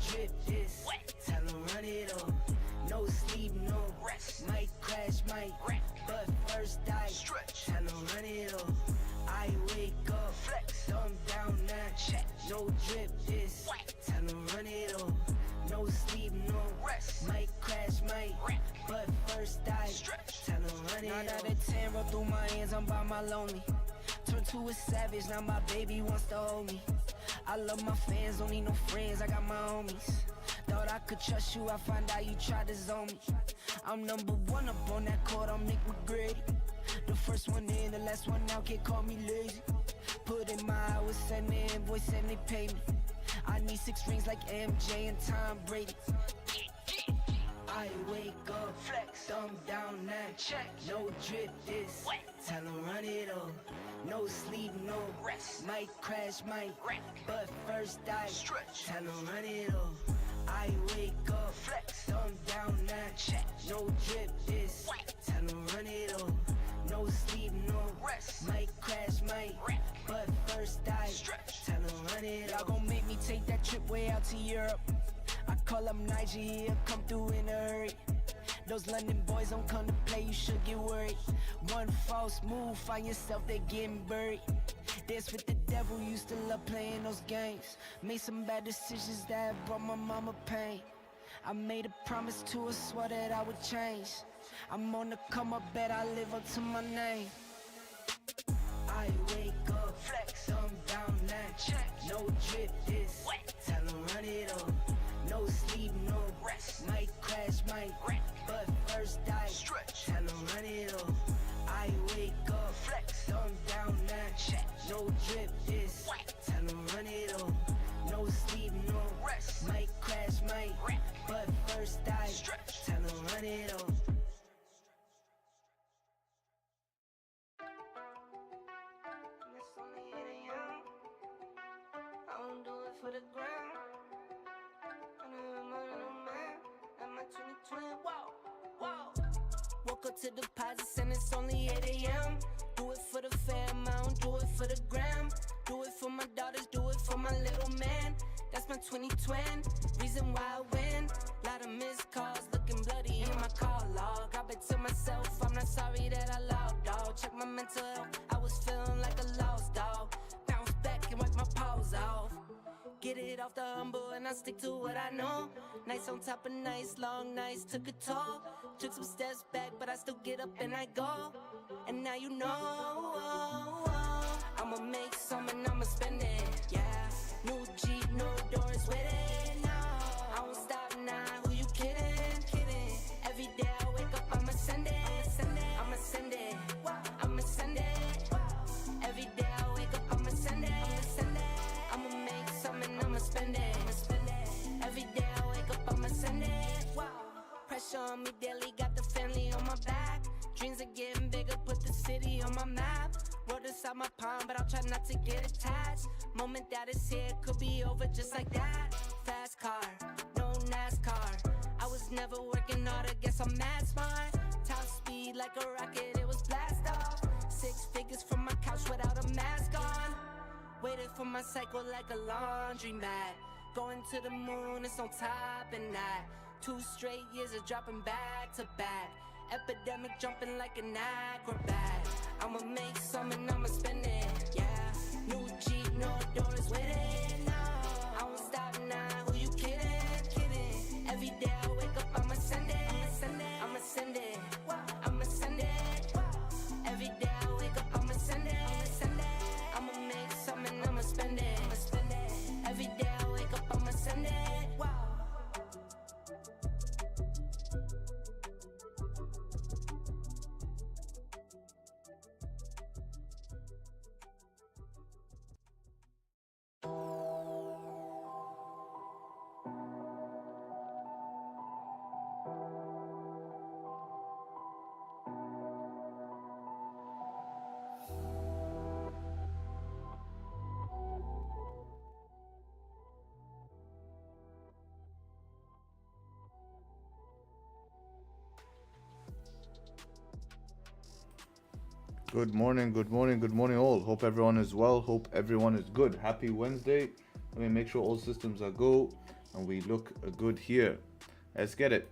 drip this, tell them run it up. No sleep, no rest, might crash, might wreck, but first I stretch, tell them run it up. I wake up, flex, thumb down, now check. No drip this, tell them run it up. No sleep, no rest, might crash, might wreck, but first I stretch, tell them run it up. 9 out of 10 roll through my hands, I'm by my lonely. Turn to a savage, now my baby wants to hold me. I love my fans, don't need no friends, I got my homies. Thought I could trust you, I find out you tried to zone me. I'm number one up on that court, I'm Nick McGrady. The first one in, the last one out, can't call me lazy. Put in my hours, send the invoice and they pay me. I need 6 rings like MJ and Tom Brady. I wake up, flex, thumb down, now check. No drip this, tell them run it up. No sleep, no rest, might crash, might wreck, but first I stretch, tell them run it up. I wake up, flex, thumb down, now check. No drip this, tell them run it up. No sleep, no rest, might crash, might wreck, but first I stretch, tell them run it up. Y'all gon' make me take that trip way out to Europe. I call up Nigeria, come through in a hurry. Those London boys don't come to play, you should get worried. One false move, find yourself there getting buried. Dance with the devil, used to love playing those games. Made some bad decisions that brought my mama pain. I made a promise to her, swore that I would change. I'm on the come up, bet I live up to my name. I wake up, flex, thumb down, now check. No drip this, tell them run it up. No sleep, no rest, might crash, might wreck, but first I stretch, tell them run it up. I wake up, flex, thumb down, now check. No drip this, tell them run it up. No sleep, no rest, might crash, might wreck, but first I stretch, tell them run it up. It's only 8 a.m. I don't do it for the ground. Woke up to deposits and it's only 8 a.m. Do it for the fam, I don't do it for the gram. Do it for my daughters, do it for my little man. That's my 2020, reason why I win. Lot of missed calls, looking bloody in my call log. I bet to myself, I'm not sorry that I logged dog. Check my mental health, I was feeling like a lost dog. Bounce back and wipe my paws off. Get it off the humble and I stick to what I know. Nights on top of nights, long nights took a toll. Took some steps back, but I still get up and I go. And now you know, I'ma make some and I'ma spend it, yeah. New Jeep, no doors with it, no. I won't stop now, who you kidding? Every day I wake up, I'ma send it, I'ma send it, I'ma send it. Every day I wake up, I'ma send it, I'ma make some and I'ma spend it. Every day I wake up, I'ma send it. Pressure on me daily, got the family on my back. Dreams are getting bigger, put the city on my map. Wrote inside my palm, but I'll try not to get attached. Moment that is here, could be over just like that. Fast car, no NASCAR. I was never working hard, I guess I'm mad smart. Top speed like a rocket, it was blast off. 6 figures from my couch without a mask on. Waited for my cycle like a laundromat. Going to the moon, it's on top and that. 2 straight years of dropping back to back. Epidemic jumping like an acrobat. I'ma make some and I'ma spend it, yeah. New Jeep, no doors with it, no. I won't stop now, who you kidding? Every day I wake up, I'ma send it, I'ma send it, I'ma send it. Every day I wake up, I'ma send it, I'ma make some and I'ma spend it. Every day I wake up, I'ma send it. Good morning all. Hope everyone is well. Hope everyone is good. Happy Wednesday. Let me make sure all systems are go. and we look good here. Let's get it.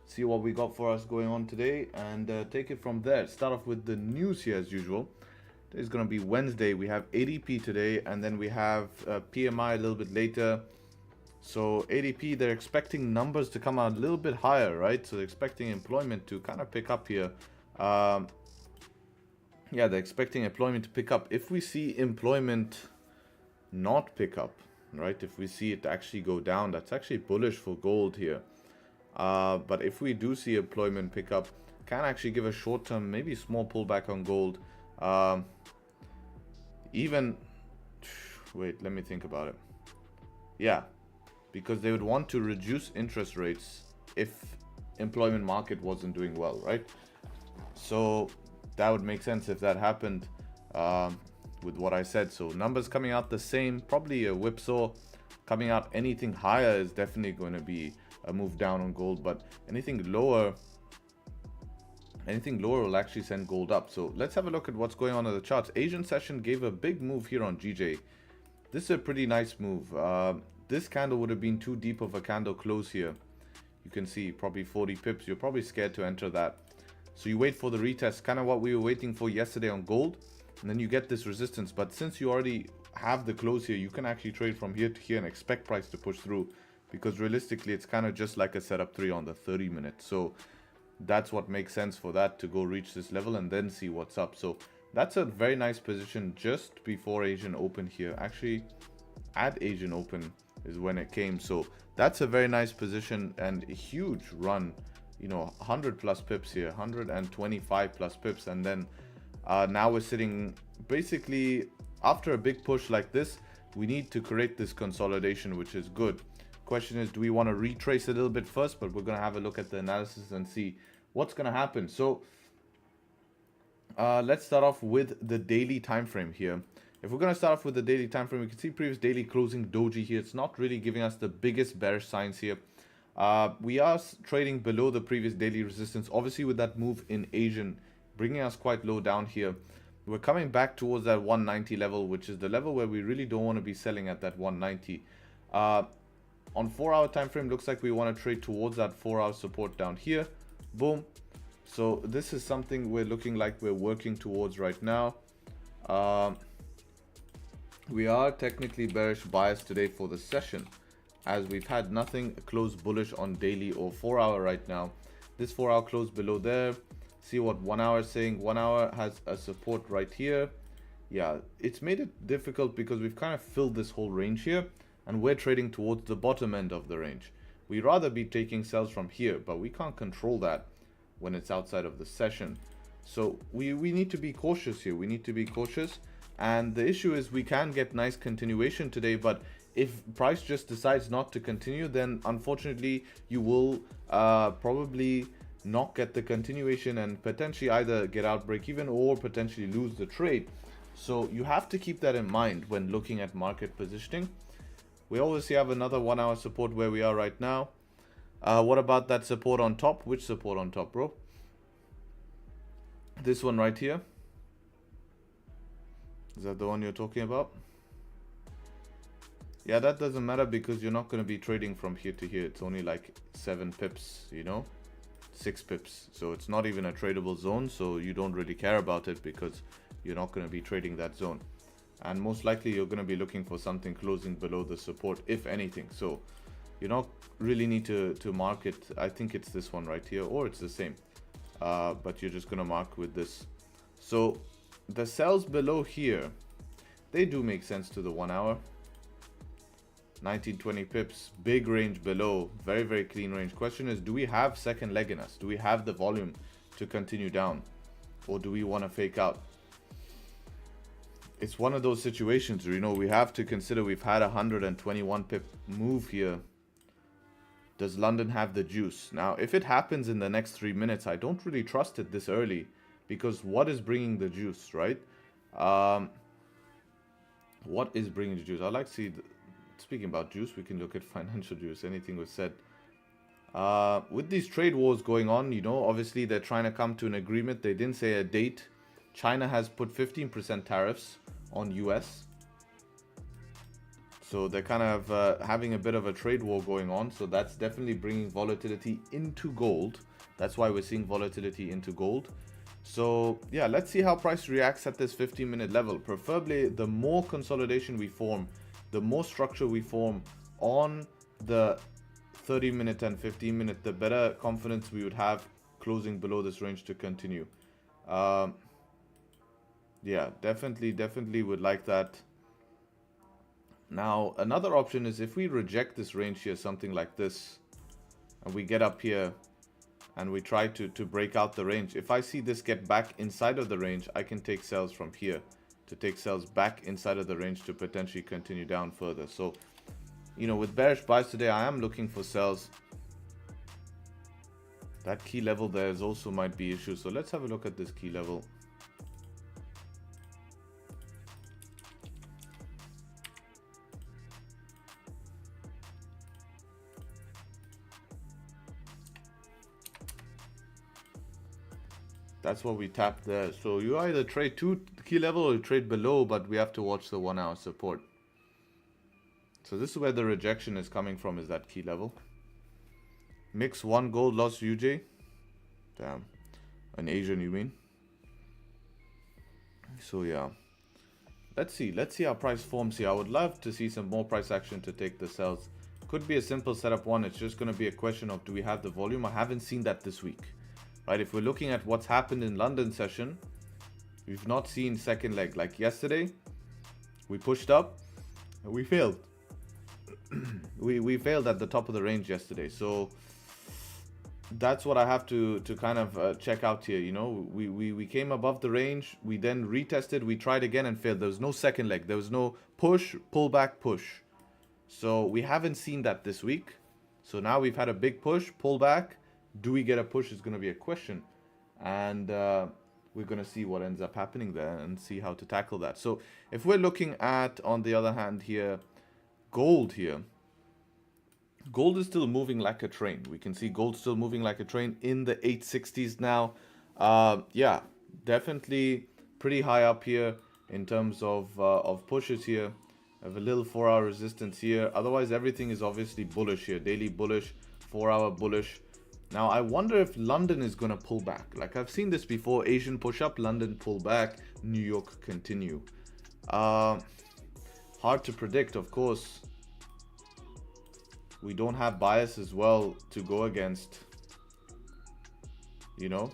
See what we got for us going on today and take it from there. Start off with the news here as usual. Today's going to be Wednesday. We have ADP today, and then we have PMI a little bit later. So ADP, they're expecting numbers to come out a little bit higher, right? So they're expecting employment to kind of pick up here. Yeah, they're expecting employment to pick up. If we see employment not pick up, right? If we see it actually go down, that's actually bullish for gold here. But if we do see employment pick up, can actually give a short-term, maybe small pullback on gold. Wait, let me think about it. Yeah, because they would want to reduce interest rates if employment market wasn't doing well, right? So that would make sense if that happened with what I said. So numbers coming out the same, probably a whipsaw. Coming out anything higher is definitely going to be a move down on gold, but anything lower will actually send gold up. So let's have a look at what's going on in the charts. Asian session gave a big move here on GJ. This is a pretty nice move. This candle would have been too deep of a candle close here. You can see probably 40 pips. You're probably scared to enter that. So you wait for the retest, kind of what we were waiting for yesterday on gold, and then you get this resistance. But since you already have the close here, you can actually trade from here to here and expect price to push through, because realistically it's kind of just like a setup 3 on the 30 minute. So that's what makes sense for that to go reach this level and then see what's up. So that's a very nice position just before Asian Open here. Actually at Asian Open is when it came. So that's a very nice position and a huge run, you know, 100 plus pips here, 125 plus pips. And then now we're sitting basically after a big push like this. We need to create this consolidation, which is good. Question is, do we want to retrace a little bit first? But we're going to have a look at the analysis and see what's going to happen. So let's start off with the daily time frame here. If we're going to start off with the daily time frame, we can see previous daily closing doji here. It's not really giving us the biggest bearish signs here. We are trading below the previous daily resistance, obviously with that move in Asian bringing us quite low down here. We're coming back towards that 190 level, which is the level where we really don't want to be selling at that 190. On 4-hour time frame, looks like we want to trade towards that 4-hour support down here. Boom. So this is something we're looking like we're working towards right now. We are technically bearish bias today for the session, as we've had nothing close bullish on daily or 4-hour right now. This 4-hour close below there. See what 1 hour is saying. 1 hour has a support right here. Yeah, it's made it difficult because we've kind of filled this whole range here, and we're trading towards the bottom end of the range. We'd rather be taking sells from here, but we can't control that when it's outside of the session. So we need to be cautious here. We need to be cautious. And the issue is we can get nice continuation today, but if price just decides not to continue, then unfortunately you will probably not get the continuation and potentially either get out break even or potentially lose the trade. So you have to keep that in mind when looking at market positioning. We obviously have another 1 hour support where we are right now. What about that support on top? Which support on top, bro? This one right here. Is that the one you're talking about? Yeah, that doesn't matter because you're not going to be trading from here to here. It's only like 7 pips, you know, 6 pips. So it's not even a tradable zone. So you don't really care about it because you're not going to be trading that zone. And most likely you're going to be looking for something closing below the support, if anything. So you don't really need to mark it. I think it's this one right here, or it's the same. But you're just going to mark with this. So the sells below here, they do make sense to the 1 hour. 19-20 pips, big range below, very, very clean range. Question is, do we have second leg in us? Do we have the volume to continue down? Or do we want to fake out? It's one of those situations where, you know, we have to consider we've had a 121 pip move here. Does London have the juice? Now, if it happens in the next 3 minutes, I don't really trust it this early, because what is bringing the juice, right? What is bringing the juice? I'd like to see, speaking about juice, we can look at financial juice, anything was said. With these trade wars going on, you know, obviously they're trying to come to an agreement. They didn't say a date. China has put 15% tariffs on US. So they're kind of having a bit of a trade war going on. So that's definitely bringing volatility into gold. That's why we're seeing volatility into gold. So yeah, let's see how price reacts at this 15-minute level. Preferably, the more consolidation we form, the more structure we form on the 30-minute and 15-minute, the better confidence we would have closing below this range to continue. Yeah, definitely would like that. Now, another option is if we reject this range here, something like this, and we get up here and we try to break out the range. If I see this get back inside of the range, I can take sells from here to take sells back inside of the range to potentially continue down further. So, you know, with bearish buys today, I am looking for sells. That key level there is also might be issue. So let's have a look at this key level. That's what we tapped there. So you either trade to key level or you trade below, but we have to watch the 1 hour support. So this is where the rejection is coming from, is that key level. Mix 1 gold lost UJ. Damn. An Asian, you mean? So yeah. Let's see how price forms here. I would love to see some more price action to take the sells. Could be a simple setup one. It's just going to be a question of, do we have the volume? I haven't seen that this week. Right, if we're looking at what's happened in London session, we've not seen second leg. Like yesterday, we pushed up, and we failed. we failed at the top of the range yesterday. So that's what I have to kind of check out here. You know, we came above the range, we then retested, we tried again and failed. There was no second leg. There was no push, pull back, push. So we haven't seen that this week. So now we've had a big push, pull back. Do we get a push is going to be a question, and we're going to see what ends up happening there and see how to tackle that. So if we're looking at, on the other hand here, gold here, gold is still moving like a train. We can see gold still moving like a train in the 860s now. Yeah, definitely pretty high up here in terms of pushes here. I have a little 4 hour resistance here. Otherwise, everything is obviously bullish here. Daily bullish, 4 hour bullish. Now, I wonder if London is going to pull back. Like I've seen this before. Asian push up, London pull back, New York continue. Hard to predict, of course. We don't have bias as well to go against, you know.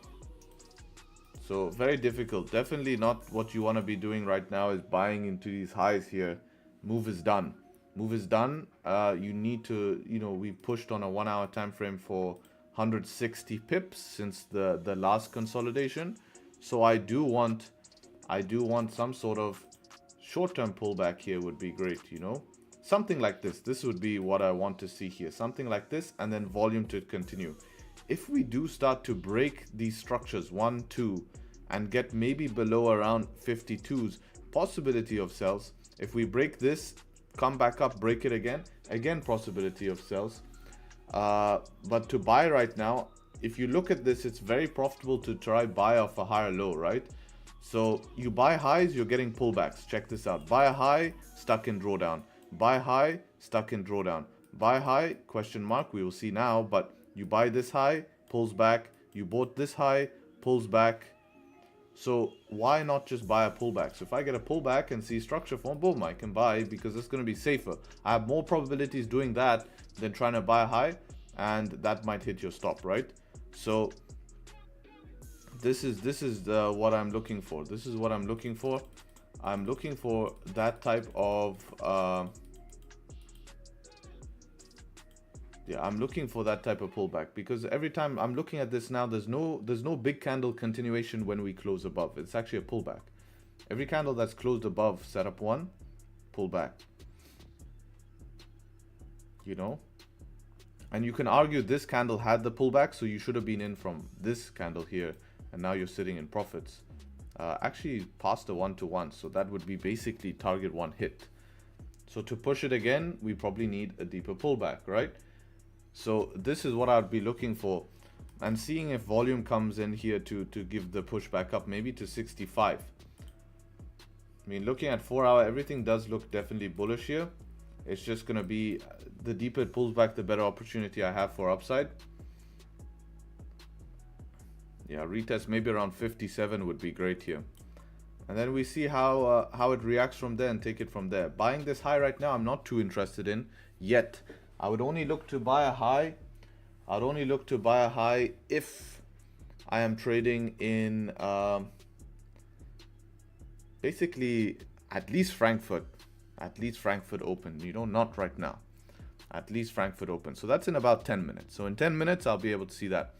So very difficult. Definitely not what you want to be doing right now is buying into these highs here. Move is done. Move is done. You need to, you know, we pushed on a 1 hour time frame for 160 pips since the last consolidation. So I do want some sort of short-term pullback here would be great, you know. Something like this. This would be what I want to see here. Something like this, and then volume to continue. If we do start to break these structures 1, 2 and get maybe below around 52s, possibility of sells. If we break this, come back up, break it again possibility of sells. But to buy right now, if you look at this, it's very profitable to try buy off a higher low, right? So you buy highs, you're getting pullbacks. Check this out. Buy a high, stuck in drawdown. Buy high, stuck in drawdown. Buy high, question mark, we will see now, but you buy this high, pulls back. You bought this high, pulls back. So why not just buy a pullback? So if I get a pullback and see structure form, boom, I can buy because it's going to be safer. I have more probabilities doing that than trying to buy a high, and that might hit your stop, right? So this is what I'm looking for. This is what I'm looking for. I'm looking for that type of yeah, I'm looking for that type of pullback, because every time I'm looking at this now, there's no big candle continuation when we close above. It's actually a pullback. Every candle that's closed above setup 1, pull back. You know, and you can argue this candle had the pullback, so you should have been in from this candle here, and now you're sitting in profits. Actually past the 1-to-1, so that would be basically target 1 hit. So to push it again, we probably need a deeper pullback, right? So this is what I'd be looking for, and seeing if volume comes in here to give the push back up, maybe to 65. I mean, looking at 4 hour, everything does look definitely bullish here. It's just going to be, the deeper it pulls back, the better opportunity I have for upside. Yeah, retest maybe around 57 would be great here. And then we see how it reacts from there and take it from there. Buying this high right now, I'm not too interested in yet. I would only look to buy a high. I'd only look to buy a high if I am trading in basically at least Frankfurt open. You know, not right now. At least Frankfurt open. So that's in about 10 minutes. So in 10 minutes, I'll be able to see that.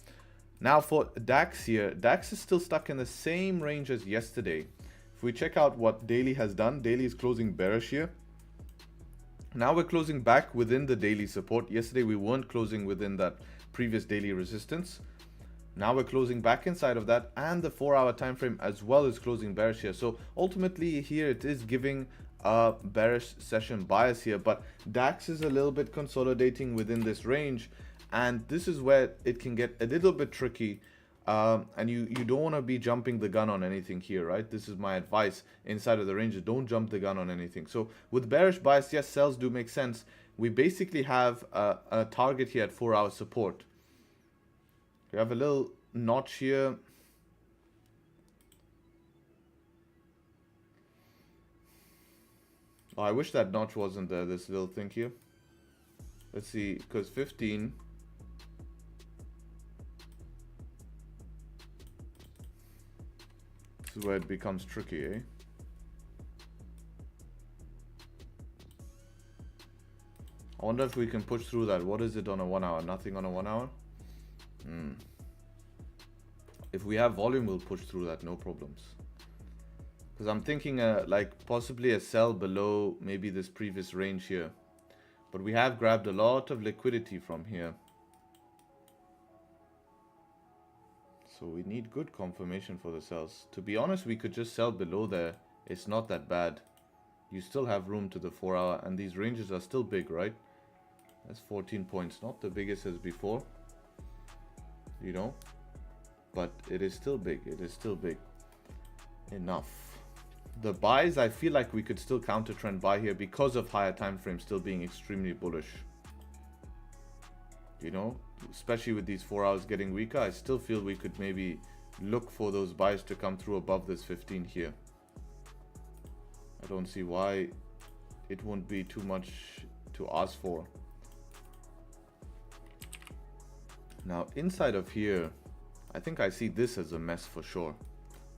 Now for DAX here, DAX is still stuck in the same range as yesterday. If we check out what daily has done, daily is closing bearish here. Now we're closing back within the daily support. Yesterday we weren't closing within that previous daily resistance. Now we're closing back inside of that, and the 4-hour time frame as well is closing bearish here. So ultimately here it is giving a bearish session bias here, but DAX is a little bit consolidating within this range, and this is where it can get a little bit tricky. And you don't want to be jumping the gun on anything here, right? This is my advice inside of the ranges. Don't jump the gun on anything. So with bearish bias, yes, sells do make sense. We basically have a target here at 4-hour support. We have a little notch here. Oh, I wish that notch wasn't there, this little thing here. Let's see, because 15... This is where it becomes tricky, eh? I wonder if we can push through that. What is it on a 1 hour? Nothing on a 1 hour? If we have volume, we'll push through that, no problems. Because I'm thinking like possibly a sell below maybe this previous range here. But we have grabbed a lot of liquidity from here. So we need good confirmation for the sells. To be honest, we could just sell below there. It's not that bad. You still have room to the 4 hour, and these ranges are still big, right? That's 14 points, not the biggest as before, you know, but it is still big. It is still big enough. The buys, I feel like we could still counter trend buy here because of higher time frames still being extremely bullish. You know, especially with these 4 hours getting weaker, I still feel we could maybe look for those buys to come through above this 15 here. I don't see why it won't be too much to ask for. Now inside of here, I think I see this as a mess for sure.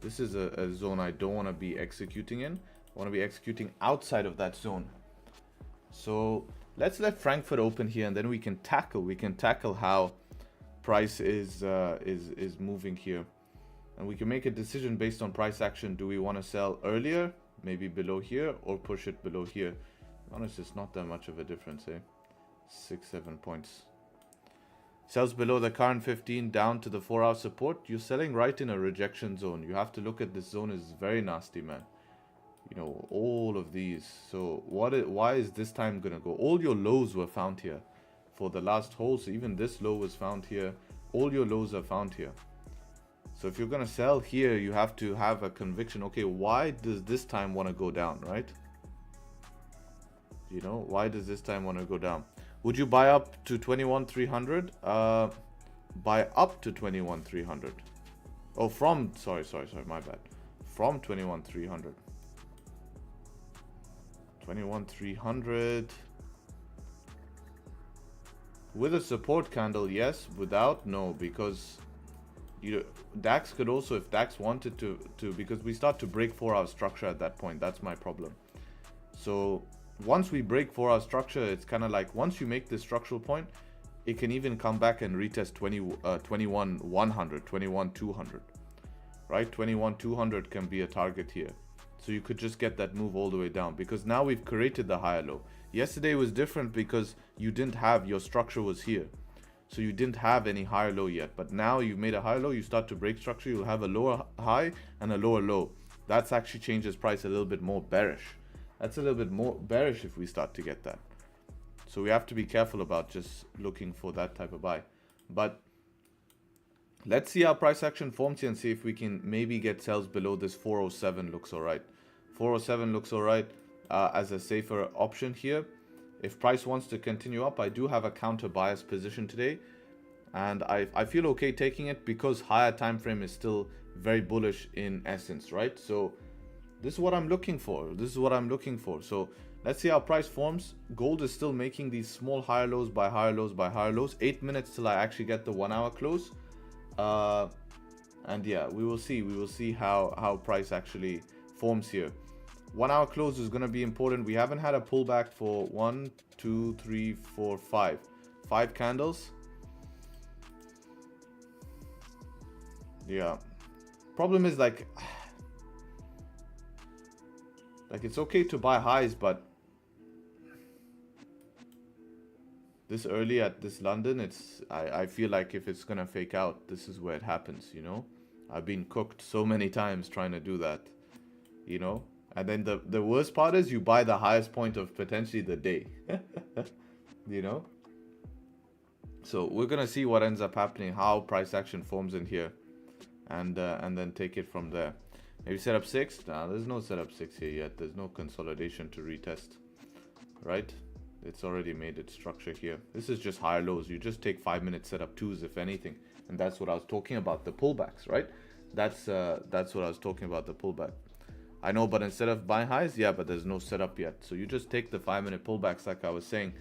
This is a zone I don't want to be executing in. I want to be executing outside of that zone. So let's let Frankfurt open here, and then we can tackle how price is moving here, and we can make a decision based on price action. Do we want to sell earlier, maybe below here, or push it below here? Honestly, it's not that much of a difference, eh? 6-7 points. Sells below the current 15 down to the 4 hour support. You're selling right in a rejection zone. You have to look at this zone, is very nasty, man. You know, all of these. So why is this time gonna go? All your lows were found here for the last hole. So even this low was found here. All your lows are found here. So if you're gonna sell here, you have to have a conviction. Okay, why does this time want to go down, right? You know, why does this time want to go down? Would you buy up to 21,300? Buy up to 21,300. Oh, from, sorry, my bad. From 21,300. 21,300. With a support candle, yes. Without, no. Because DAX could also, if DAX wanted to, because we start to break 4 hour structure at that point. That's my problem. So once we break 4 hour structure, it's kind of like once you make this structural point, it can even come back and retest 21,100, 21,200, right? 21,200 can be a target here. So you could just get that move all the way down, because now we've created the higher low. Yesterday was different because you didn't have, your structure was here. So you didn't have any higher low yet, but now you've made a higher low, you start to break structure, you'll have a lower high and a lower low. That's actually changes price a little bit more bearish. That's a little bit more bearish if we start to get that. So we have to be careful about just looking for that type of buy. But let's see how price action forms here and see if we can maybe get sells below this 407. Looks all right. 407 looks all right as a safer option here. If price wants to continue up, I do have a counter bias position today, and I feel okay taking it because higher time frame is still very bullish in essence, right? So this is what I'm looking for. This is what I'm looking for. So let's see how price forms. Gold is still making these small higher lows by higher lows by higher lows. 8 minutes till I actually get the 1 hour close. And yeah, we will see. We will see how price actually forms here. 1 hour close is going to be important. We haven't had a pullback for 1, 2, 3, 4, 5. 5 candles. Yeah. Problem is like it's okay to buy highs, but this early at this London, I feel like if it's gonna fake out, this is where it happens, you know. I've been cooked so many times trying to do that, you know. And then the worst part is you buy the highest point of potentially the day, you know. So we're gonna see what ends up happening, how price action forms in here, and then take it from there. Maybe setup 6. Nah, there's no setup 6 here yet. There's no consolidation to retest, right? It's already made its structure here. This is just higher lows. You just take 5-minute setup 2s if anything, and that's what I was talking about, the pullbacks, right? That's what I was talking about, the pullback. I know, but instead of buying highs, yeah, but there's no setup yet. So you just take the 5-minute pullbacks like I was saying,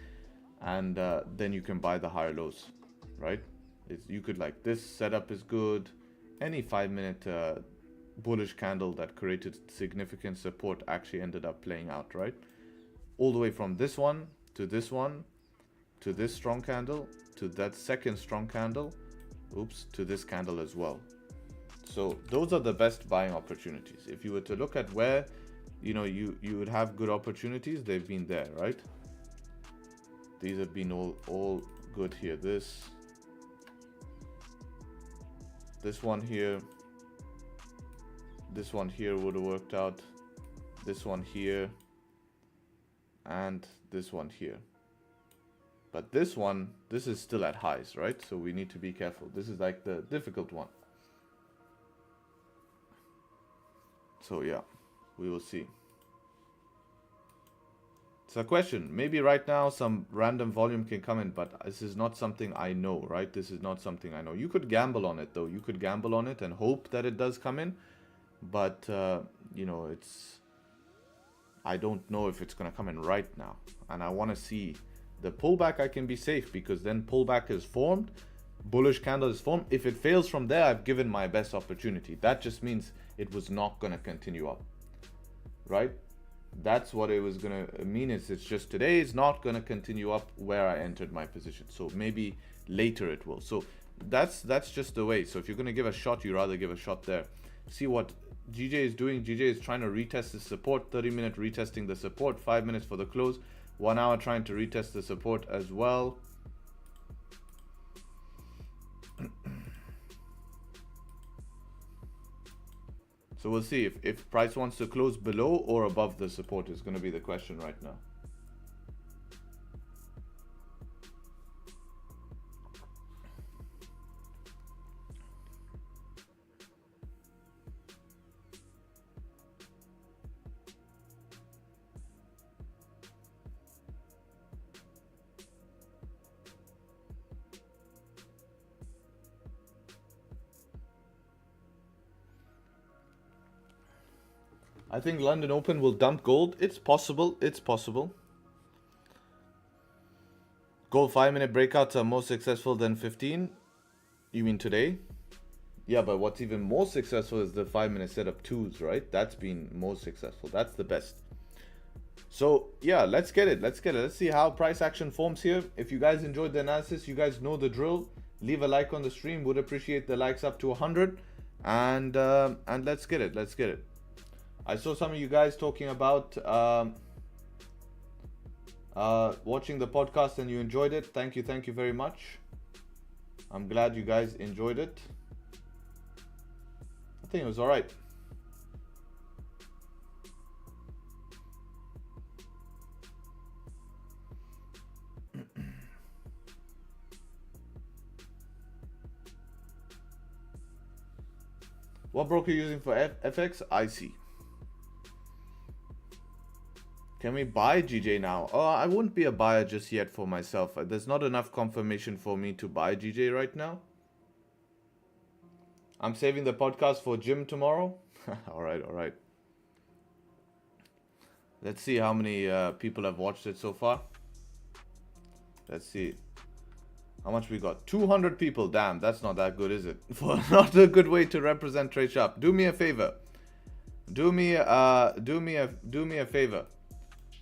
and then you can buy the higher lows, right? You could, like, this setup is good. Any 5-minute bullish candle that created significant support actually ended up playing out, right? All the way from this one to this one to this strong candle to that second strong candle, oops, to this candle as well. So those are the best buying opportunities. If you were to look at where, you know, you would have good opportunities, they've been there, right? These have been all good here. This one here, this one here would have worked out, this one here, and this one here. But this one, this is still at highs, right? So we need to be careful. This is like the difficult one. So yeah, we will see. It's a question. Maybe right now some random volume can come in, but this is not something I know, right? This is not something I know. You could gamble on it though. You could gamble on it and hope that it does come in. But, you know, I don't know if it's going to come in right now. And I want to see the pullback. I can be safe because then pullback is formed. Bullish candle is formed. If it fails from there, I've given my best opportunity. That just means it was not going to continue up, right? That's what it was going to mean. It's just today is not going to continue up where I entered my position. So maybe later it will. So that's just the way. So if you're going to give a shot, you rather give a shot there. See what GJ is doing. GJ is trying to retest the support. 30-minute retesting the support. 5 minutes for the close. 1 hour trying to retest the support as well. So we'll see if price wants to close below or above the support is going to be the question right now. I think London Open will dump gold. It's possible. It's possible. Gold 5-minute breakouts are more successful than 15. You mean today? Yeah, but what's even more successful is the 5-minute setup 2s, right? That's been most successful. That's the best. So yeah, let's get it. Let's get it. Let's see how price action forms here. If you guys enjoyed the analysis, you guys know the drill. Leave a like on the stream. Would appreciate the likes up to 100. And let's get it. Let's get it. I saw some of you guys talking about watching the podcast and you enjoyed it. Thank you very much. I'm glad you guys enjoyed it. I think it was all right. What broker are you using for FX? IC. Can we buy GJ now? Oh, I wouldn't be a buyer just yet for myself. There's not enough confirmation for me to buy GJ right now. I'm saving the podcast for gym tomorrow. All right. Let's see how many people have watched it so far. Let's see. How much we got? 200 people. Damn, that's not that good, is it? Not a good way to represent Tradesharpe. Do me a favor. Do me a favor.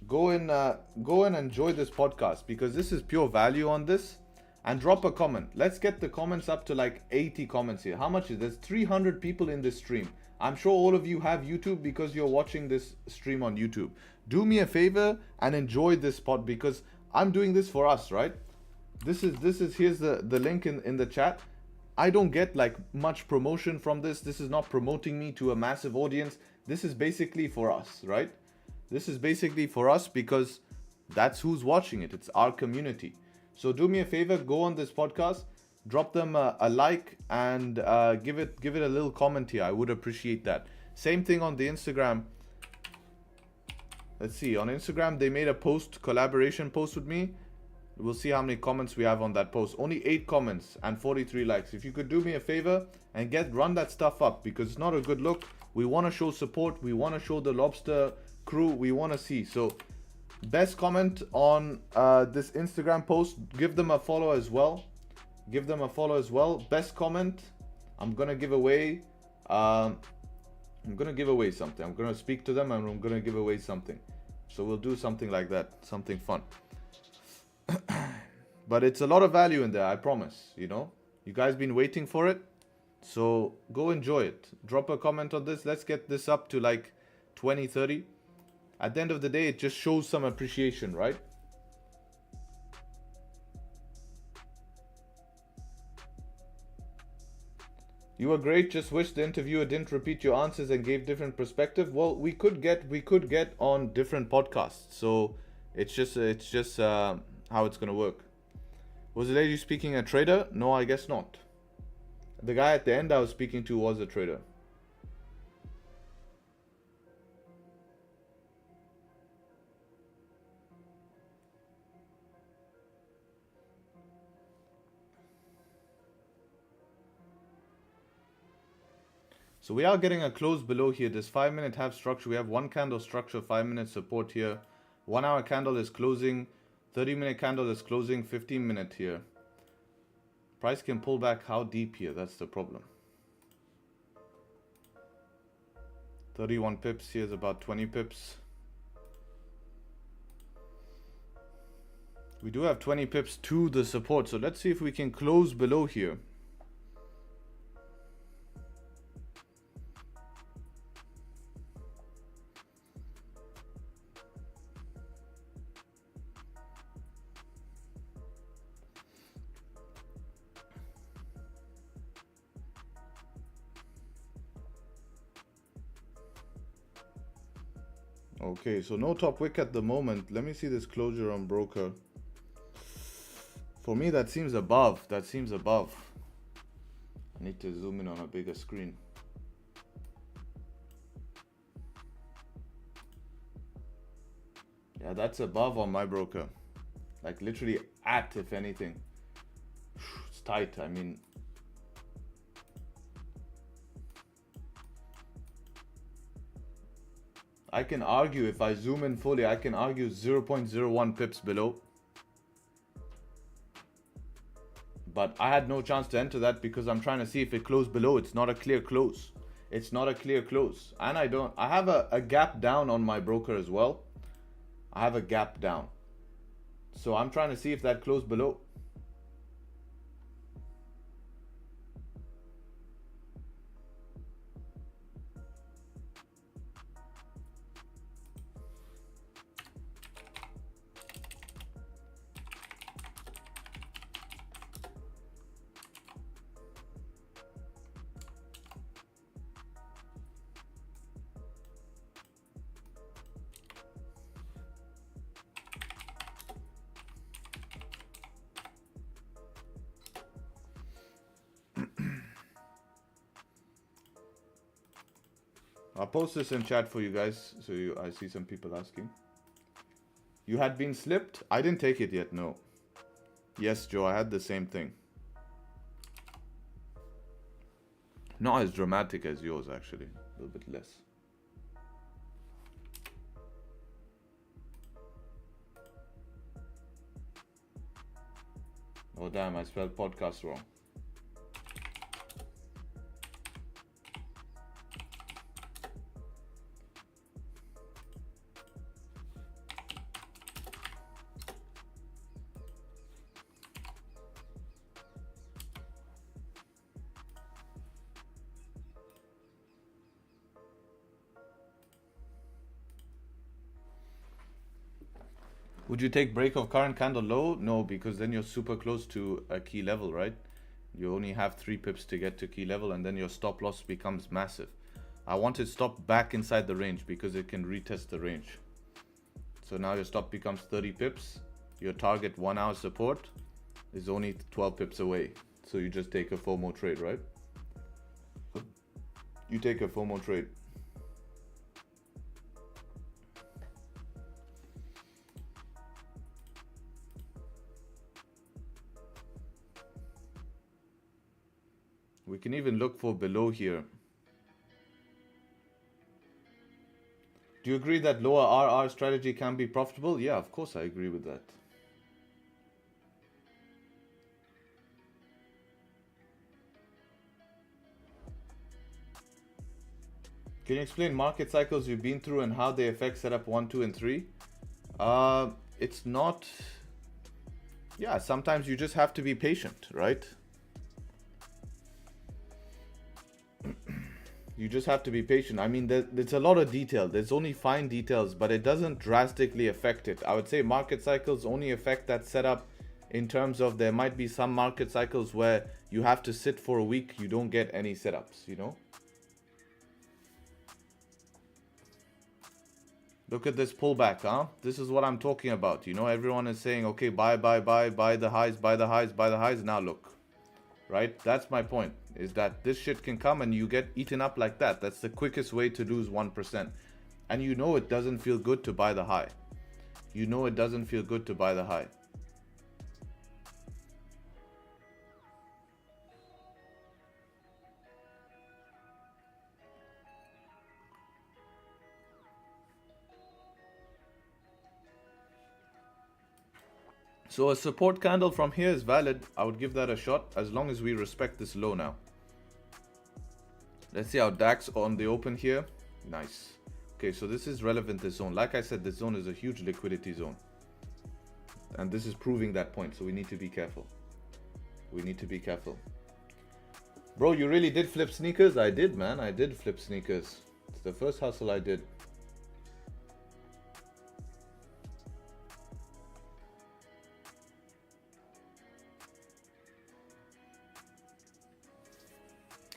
Go and enjoy this podcast, because this is pure value on this, and drop a comment. Let's get the comments up to like 80 comments here. How much is this? 300 people in this stream. I'm sure all of you have YouTube because you're watching this stream on YouTube. Do me a favor and enjoy this pod, because I'm doing this for us, right? This is here's the link in the chat. I don't get like much promotion from this. This is not promoting me to a massive audience. This is basically for us, right? This is basically for us because that's who's watching it. It's our community. So do me a favor, go on this podcast, drop them a like, and give it a little comment here. I would appreciate that. Same thing on the Instagram. Let's see, on Instagram they made a collaboration post with me. We'll see how many comments we have on that post. Only 8 comments and 43 likes. If you could do me a favor and run that stuff up, because it's not a good look. We want to show support. We want to show the lobster crew. We want to see. So best comment on this Instagram post, give them a follow as well. Best comment, I'm gonna give away something. I'm gonna speak to them and I'm gonna give away something. So we'll do something like that, something fun. But it's a lot of value in there, I promise. You know, you guys been waiting for it, so go enjoy it. Drop a comment on this. Let's get this up to like 20, 30. At the end of the day, it just shows some appreciation, right? You were great, just wish the interviewer didn't repeat your answers and gave different perspective. Well, we could get on different podcasts, so it's just how it's gonna work. Was the lady speaking a trader? No, I guess not. The guy at the end I was speaking to was a trader. So we are getting a close below here. This 5-minute half structure. We have 1 candle structure, 5-minute support here. 1 hour candle is closing. 30-minute candle is closing. 15-minute here. Price can pull back how deep here? That's the problem. 31 pips. Here's about 20 pips. We do have 20 pips to the support. So let's see if we can close below here. Okay, so no top wick at the moment. Let me see this closure on broker. For me, that seems above. I need to zoom in on a bigger screen. Yeah, that's above on my broker. Like literally at, if anything. It's tight, I mean. I can argue, if I zoom in fully, I can argue 0.01 pips below. But I had no chance to enter that because I'm trying to see if it closed below. It's not a clear close. And I have a gap down on my broker as well. I have a gap down. So I'm trying to see if that closed below. I'll post this in chat for you guys, so I see some people asking. You had been slipped? I didn't take it yet, no. Yes, Joe, I had the same thing. Not as dramatic as yours, actually. A little bit less. Oh, damn, I spelled podcast wrong. Would you take break of current candle low? No, because then you're super close to a key level, right? You only have 3 pips to get to key level, and then your stop loss becomes massive. I want to stop back inside the range because it can retest the range. So now your stop becomes 30 pips. Your target 1 hour support is only 12 pips away. So you just take a FOMO trade, right? You take a FOMO trade. We can even look for below here. Do you agree that lower RR strategy can be profitable? Yeah, of course I agree with that. Can you explain market cycles you've been through and how they affect setup 1, 2, and 3? It's not... Yeah, sometimes you just have to be patient, right? You just have to be patient. I mean, there's a lot of detail. There's only fine details, but it doesn't drastically affect it. I would say market cycles only affect that setup in terms of there might be some market cycles where you have to sit for a week. You don't get any setups, you know? Look at this pullback, huh? This is what I'm talking about. You know, everyone is saying, okay, buy the highs, buy the highs, buy the highs. Now look, right? That's my point, is that this shit can come and you get eaten up like that. That's the quickest way to lose 1%. And you know it doesn't feel good to buy the high. You know it doesn't feel good to buy the high. So a support candle from here is valid. I would give that a shot as long as we respect this low now. Let's see how DAX on the open here. Nice. Okay, so this is relevant, this zone. Like I said, this zone is a huge liquidity zone. And this is proving that point, so we need to be careful. We need to be careful. Bro, you really did flip sneakers? I did, man. I did flip sneakers. It's the first hustle I did.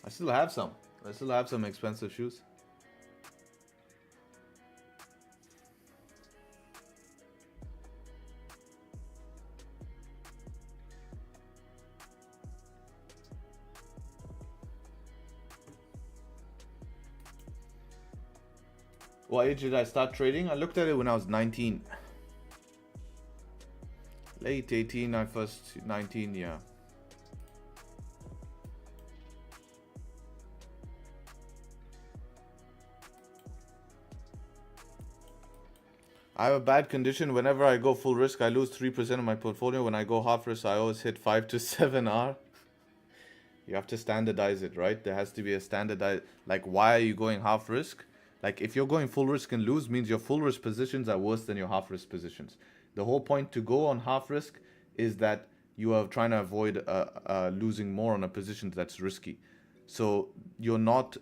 I still have some. I still have some expensive shoes. What age did I start trading? I looked at it when I was 19. Late 18, I first 19, yeah. I have a bad condition. Whenever I go full risk, I lose 3% of my portfolio. When I go half risk, I always hit 5 to 7R. You have to standardize it, right? There has to be a standardized, like, why are you going half risk? Like, if you're going full risk and lose, means your full risk positions are worse than your half risk positions. The whole point to go on half risk is that you are trying to avoid losing more on a position that's risky. So you're not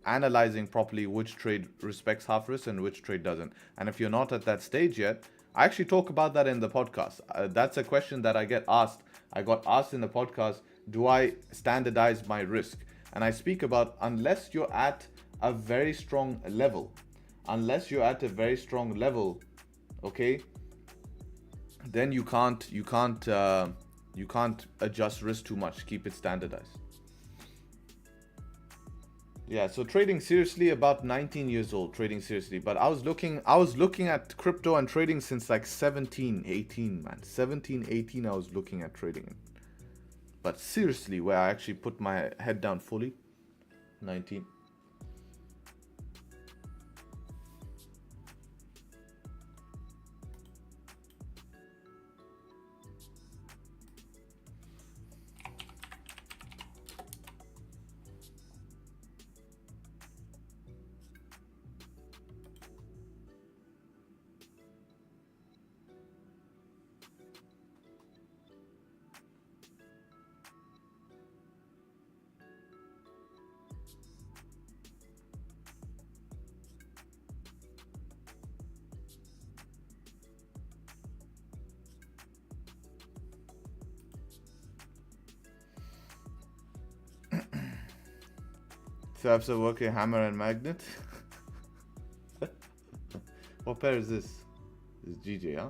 analyzing properly which trade respects half risk and which trade doesn't. And if you're not at that stage yet, I actually talk about that in the podcast. That's a question that I get asked. I got asked in the podcast, do I standardize my risk? And I speak about, unless you're at a very strong level, okay, then you can't adjust risk too much. Keep it standardized. Yeah, so trading seriously, about 19 years old, trading seriously. But I was looking at crypto and trading since like 17, 18, man. 17, 18 I was looking at trading. But seriously, where I actually put my head down fully, 19. So I have to work a hammer and magnet. What pair is this? This is GJ, huh?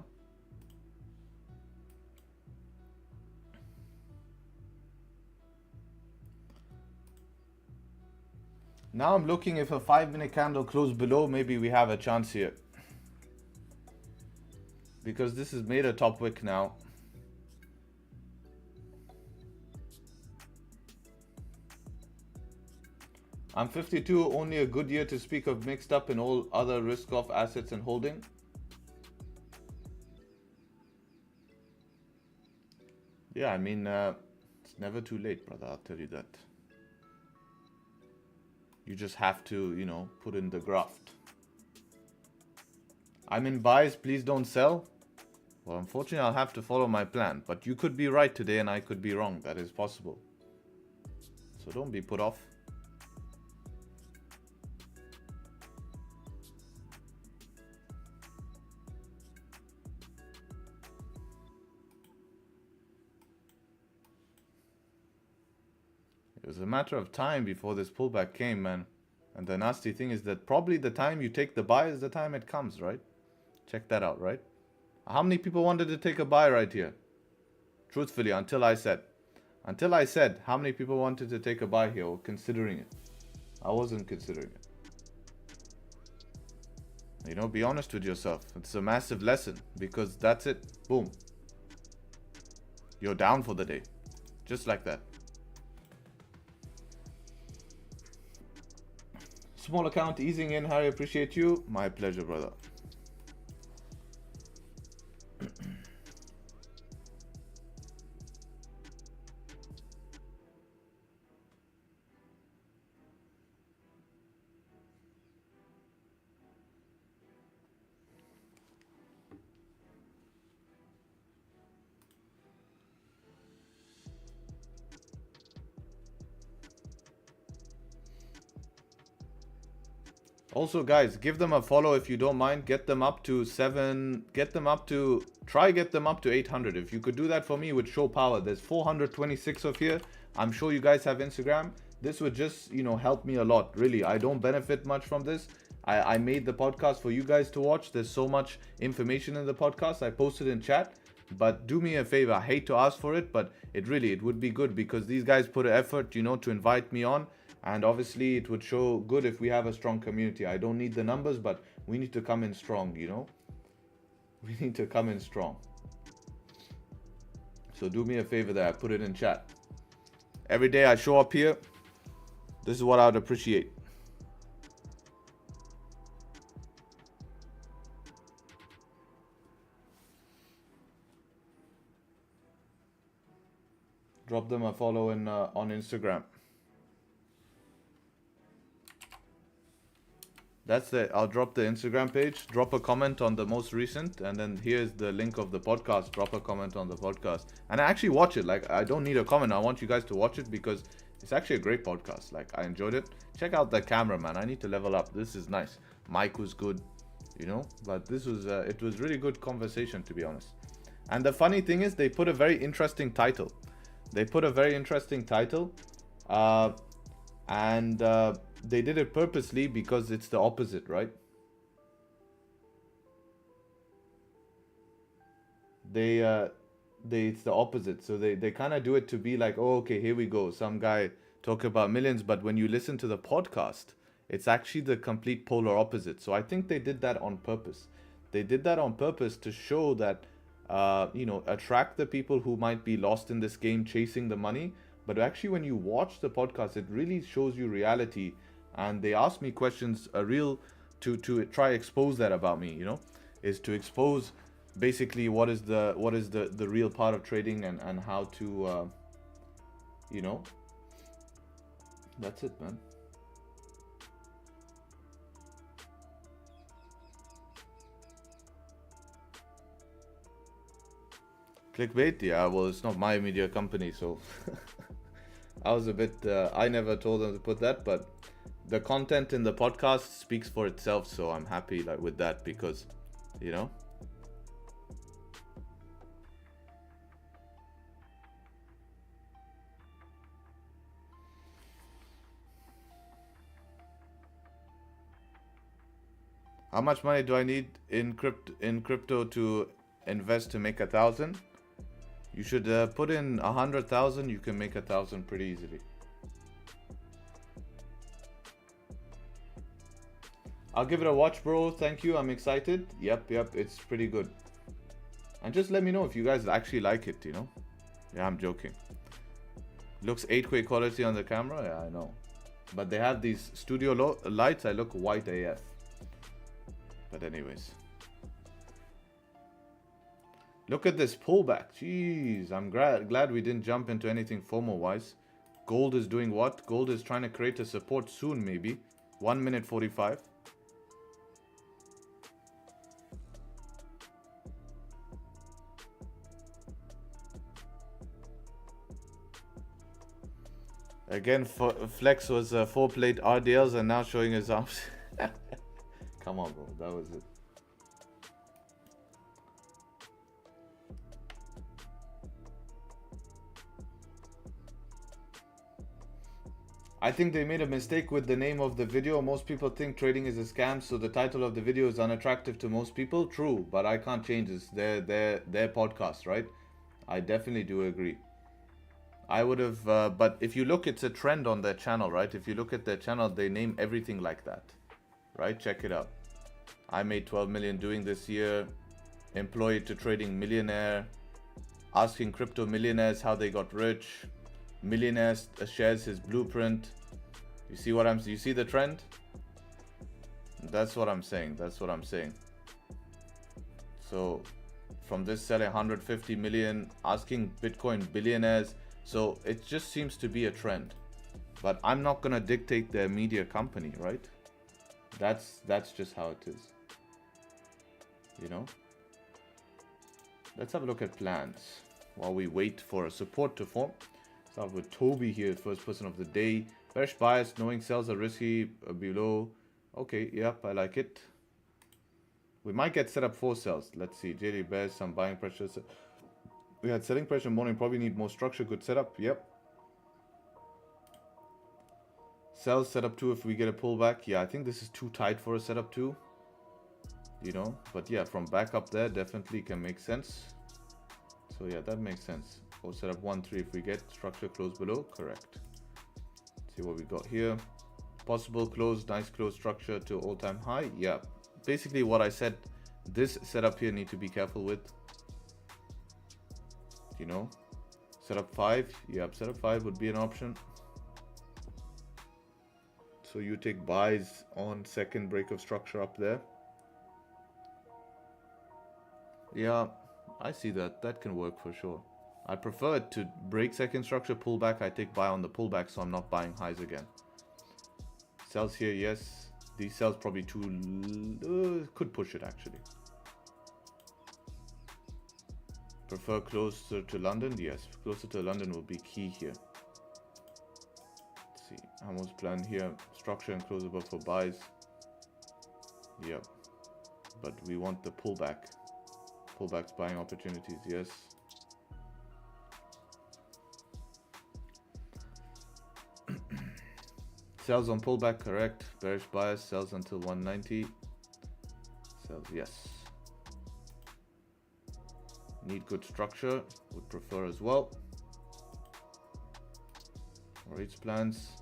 Now I'm looking if a 5-minute candle closed below, maybe we have a chance here. Because this has made a top wick now. I'm 52, only a good year to speak of, mixed up in all other risk-off assets and holding. Yeah, I mean, it's never too late, brother, I'll tell you that. You just have to, you know, put in the graft. I'm in buys, please don't sell. Well, unfortunately, I'll have to follow my plan. But you could be right today and I could be wrong. That is possible. So don't be put off. It was a matter of time before this pullback came, man. And the nasty thing is that probably the time you take the buy is the time it comes, right? Check that out, right? How many people wanted to take a buy right here? Truthfully, until I said, how many people wanted to take a buy here or considering it? I wasn't considering it. You know, be honest with yourself. It's a massive lesson because that's it. Boom. You're down for the day. Just like that. Small account easing in, Harry, appreciate you. My pleasure, brother. Also, guys, give them a follow if you don't mind. Get them up to 800. If you could do that for me, it would show power. There's 426 of here. I'm sure you guys have Instagram. This would just, you know, help me a lot. Really, I don't benefit much from this. I made the podcast for you guys to watch. There's so much information in the podcast. I posted in chat. But do me a favor. I hate to ask for it, but it would be good because these guys put an effort, you know, to invite me on. And obviously it would show good if we have a strong community. I don't need the numbers, but we need to come in strong, you know. We need to come in strong. So do me a favor there. I put it in chat. Every day I show up here. This is what I would appreciate. Drop them a follow on Instagram. That's it. I'll drop the Instagram page. Drop a comment on the most recent. And then here's the link of the podcast. Drop a comment on the podcast. And I actually watch it. Like, I don't need a comment. I want you guys to watch it because it's actually a great podcast. Like, I enjoyed it. Check out the camera, man. I need to level up. This is nice. Mic was good, you know. But this was, it was really good conversation, to be honest. And the funny thing is, they put a very interesting title. They did it purposely because it's the opposite, right? It's the opposite. So they kind of do it to be like, oh, okay, here we go. Some guy talk about millions, but when you listen to the podcast, it's actually the complete polar opposite. So I think they did that on purpose. They did that on purpose to show that, attract the people who might be lost in this game chasing the money. But actually, when you watch the podcast, it really shows you reality. And they ask me questions, to try expose that about me, is to expose basically what is the real part of trading, and how to, that's it, man. Clickbait, yeah, well, it's not my media company, so I was a bit, I never told them to put that, but the content in the podcast speaks for itself, so I'm happy with that, because, How much money do I need in crypto to invest to make 1,000? You should put in 100,000. You can make 1,000 pretty easily. I'll give it a watch, bro. Thank you. I'm excited. Yep. It's pretty good. And just let me know if you guys actually like it, Yeah, I'm joking. Looks 8K quality on the camera. Yeah, I know. But they have these studio lights. I look white AF. But anyways. Look at this pullback. Jeez, I'm glad we didn't jump into anything FOMO-wise. Gold is doing what? Gold is trying to create a support soon, maybe. 1 minute 45. Again, Flex was 4-plate RDLs and now showing his arms. Come on, bro. That was it. I think they made a mistake with the name of the video. Most people think trading is a scam, so the title of the video is unattractive to most people. True, but I can't change this. Their podcast, right? I definitely do agree. I would have, but if you look, it's a trend on their channel, right? If you look at their channel, they name everything like that, right? Check it out. I made 12 million doing this year. Employee to trading millionaire. Asking crypto millionaires how they got rich. Millionaires shares his blueprint. You see you see the trend? That's what I'm saying. So from this selling 150 million, asking Bitcoin billionaires. So it just seems to be a trend. But I'm not gonna dictate their media company, right? That's just how it is. Let's have a look at plans while we wait for a support to form. Start with Toby here, first person of the day. Bearish bias, knowing sells are risky, below. Okay, yep, I like it. We might get set up for sells. Let's see, JD bears, some buying pressure. We had selling pressure morning, probably need more structure. Good setup, yep. Sells setup 2 if we get a pullback. Yeah, I think this is too tight for a setup 2. But yeah, from back up there, definitely can make sense. So yeah, that makes sense. Or setup 1, 3 if we get structure close below, correct. See what we got here. Possible close, nice close structure to all-time high. Yeah, basically what I said, this setup here need to be careful with. Setup 5, yep, setup 5 would be an option. So you take buys on second break of structure up there. Yeah, I see that. That can work for sure. I prefer it to break second structure, pull back. I take buy on the pullback, so I'm not buying highs again. Sells here, yes. These sells probably too... could push it, actually. Prefer closer to London? Yes, closer to London will be key here. Let's see. Hammer's plan here. Structure and close above for buys. Yep. But we want the pullback. Pullbacks buying opportunities, yes. Sells on pullback, correct. Bearish bias, sells until 190. Sells, yes. Need good structure, would prefer as well. Rates plans,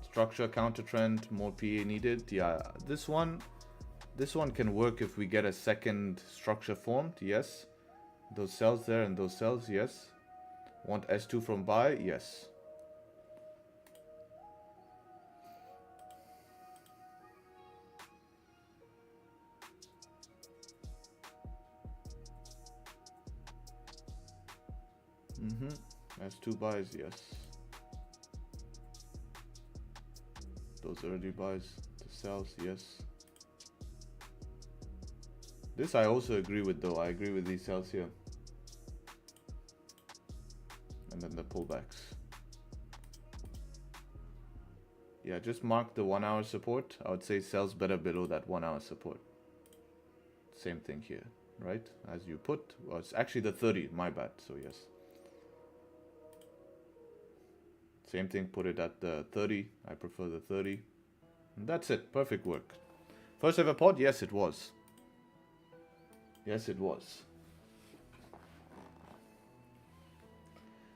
structure, counter trend, more PA needed. Yeah, this one can work if we get a second structure formed. Yes, those cells there and those cells. Yes, want S2 from buy. Yes. S2 buys. Yes. Those early buys, the sells, yes. This I also agree with though. I agree with these sells here. And then the pullbacks. Yeah, just mark the 1 hour support. I would say sells better below that 1 hour support. Same thing here, right? As you put, well, it's actually the 30, my bad, so yes. Same thing, put it at the 30. I prefer the 30. And that's it, perfect work. First ever pod? Yes, it was. Yes, it was.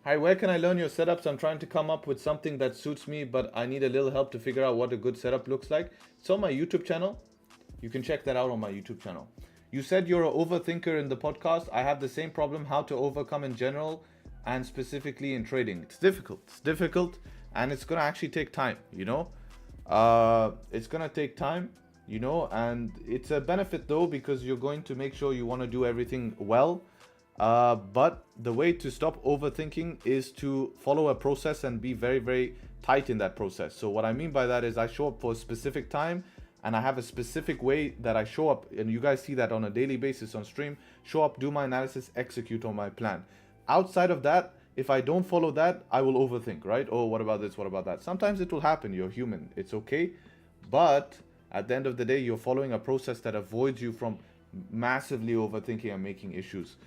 Hi, where can I learn your setups? I'm trying to come up with something that suits me, but I need a little help to figure out what a good setup looks like. It's on my YouTube channel. You can check that out on my YouTube channel. You said you're an overthinker in the podcast. I have the same problem, how to overcome in general and specifically in trading. It's difficult and it's going to actually take time, you know. It's going to take time, you know, and it's a benefit though, because you're going to make sure you want to do everything well. But the way to stop overthinking is to follow a process and be very, very tight in that process. So what I mean by that is I show up for a specific time and I have a specific way that I show up, and you guys see that on a daily basis on stream. Show up, do my analysis, execute on my plan. Outside of that, if I don't follow that, I will overthink, right? Oh, what about this? What about that? Sometimes it will happen. You're human. It's okay. But at the end of the day, you're following a process that avoids you from massively overthinking and making issues,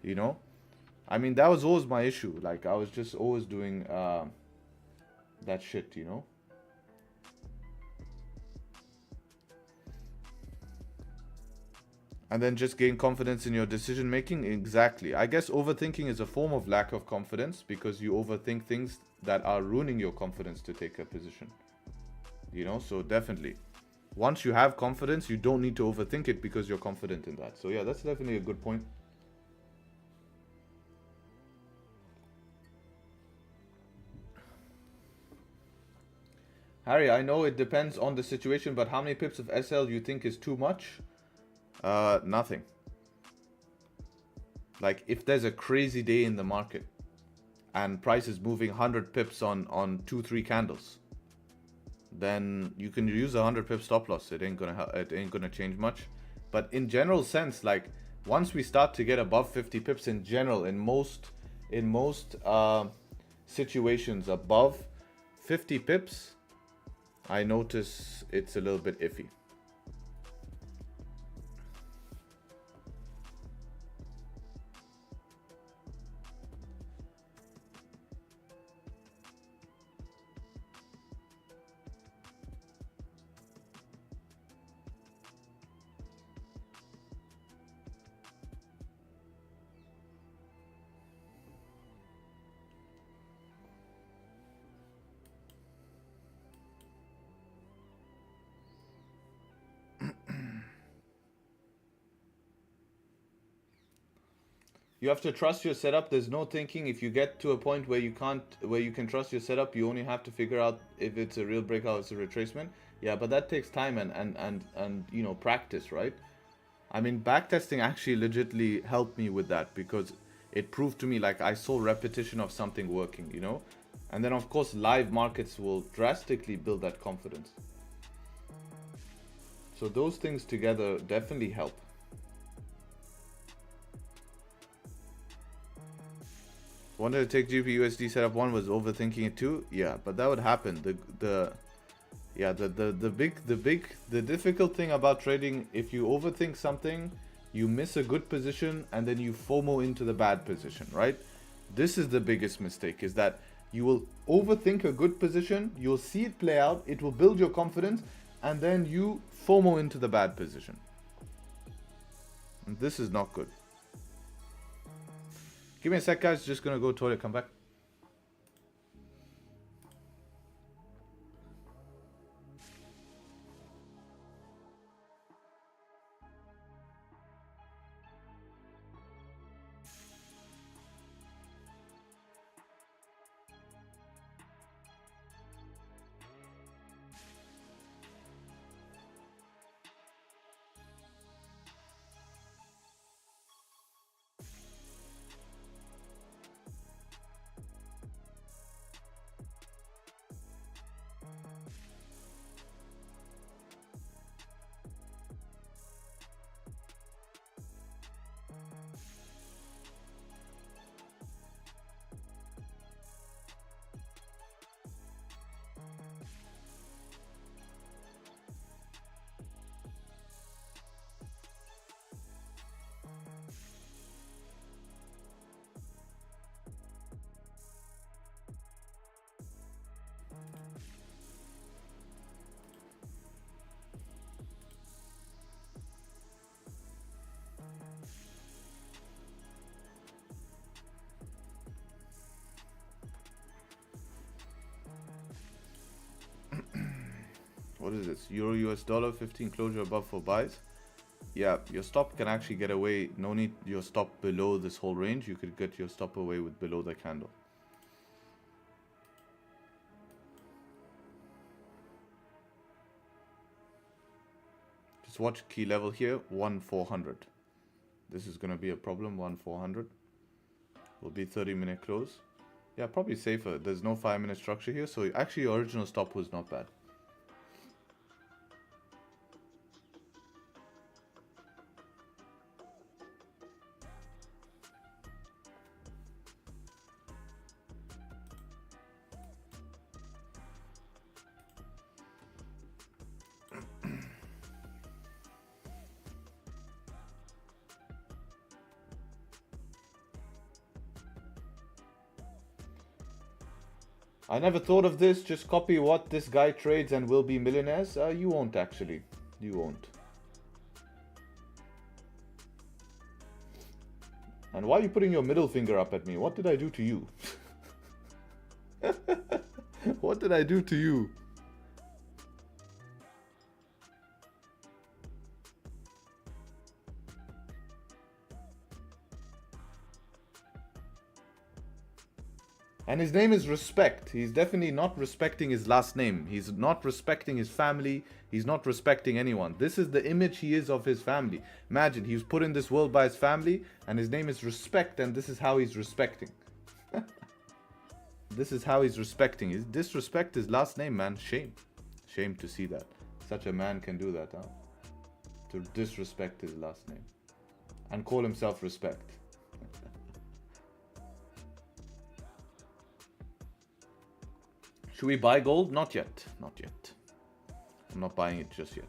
you know? I mean, that was always my issue. Like, I was just always doing that shit, you know? And then just gain confidence in your decision making. Exactly. I guess overthinking is a form of lack of confidence, because you overthink things that are ruining your confidence to take a position. You know, so definitely. Once you have confidence, you don't need to overthink it because you're confident in that. So yeah, that's definitely a good point. Harry, I know it depends on the situation, but how many pips of SL you think is too much? Nothing. Like, if there's a crazy day in the market and price is moving 100 pips on 2-3 candles, then you can use 100 pip stop loss. It ain't gonna change much. But in general sense, like, once we start to get above 50 pips in general, in most situations above 50 pips, I notice it's a little bit iffy. You have to trust your setup. There's no thinking. If you get to a point where you can trust your setup, you only have to figure out if it's a real breakout, it's a retracement. Yeah, but that takes time and you know, practice, right? I mean, backtesting actually legitimately helped me with that, because it proved to me, like, I saw repetition of something working, you know? And then of course live markets will drastically build that confidence. So those things together definitely help. Wanted to take GBP USD setup one, was overthinking it too. Yeah, but that would happen. The difficult thing about trading, if you overthink something, you miss a good position and then you FOMO into the bad position, right? This is the biggest mistake, is that you will overthink a good position, you'll see it play out, it will build your confidence, and then you FOMO into the bad position. And this is not good. Give me a sec, guys. Just gonna go toilet, come back. what is this? Euro US dollar 15 closure above for buys. Yeah, your stop can actually get away. No need your stop below this whole range. You could get your stop away with below the candle. Just watch key level here, 1,400. This is going to be a problem, 1,400. Will be 30-minute close. Yeah, probably safer. There's no 5-minute structure here, so actually your original stop was not bad. I never thought of this. Just copy what this guy trades and we'll be millionaires. You won't actually. You won't. And why are you putting your middle finger up at me? What did I do to you? What did I do to you? And his name is Respect. He's definitely not respecting his last name. He's not respecting his family. He's not respecting anyone. This is the image he is of his family. Imagine, he was put in this world by his family, and his name is Respect, and this is how he's respecting. This is how he's respecting. He disrespect his last name, man. Shame. Shame to see that. Such a man can do that, huh? To disrespect his last name. And call himself Respect. Should we buy gold? Not yet. Not yet. I'm not buying it just yet.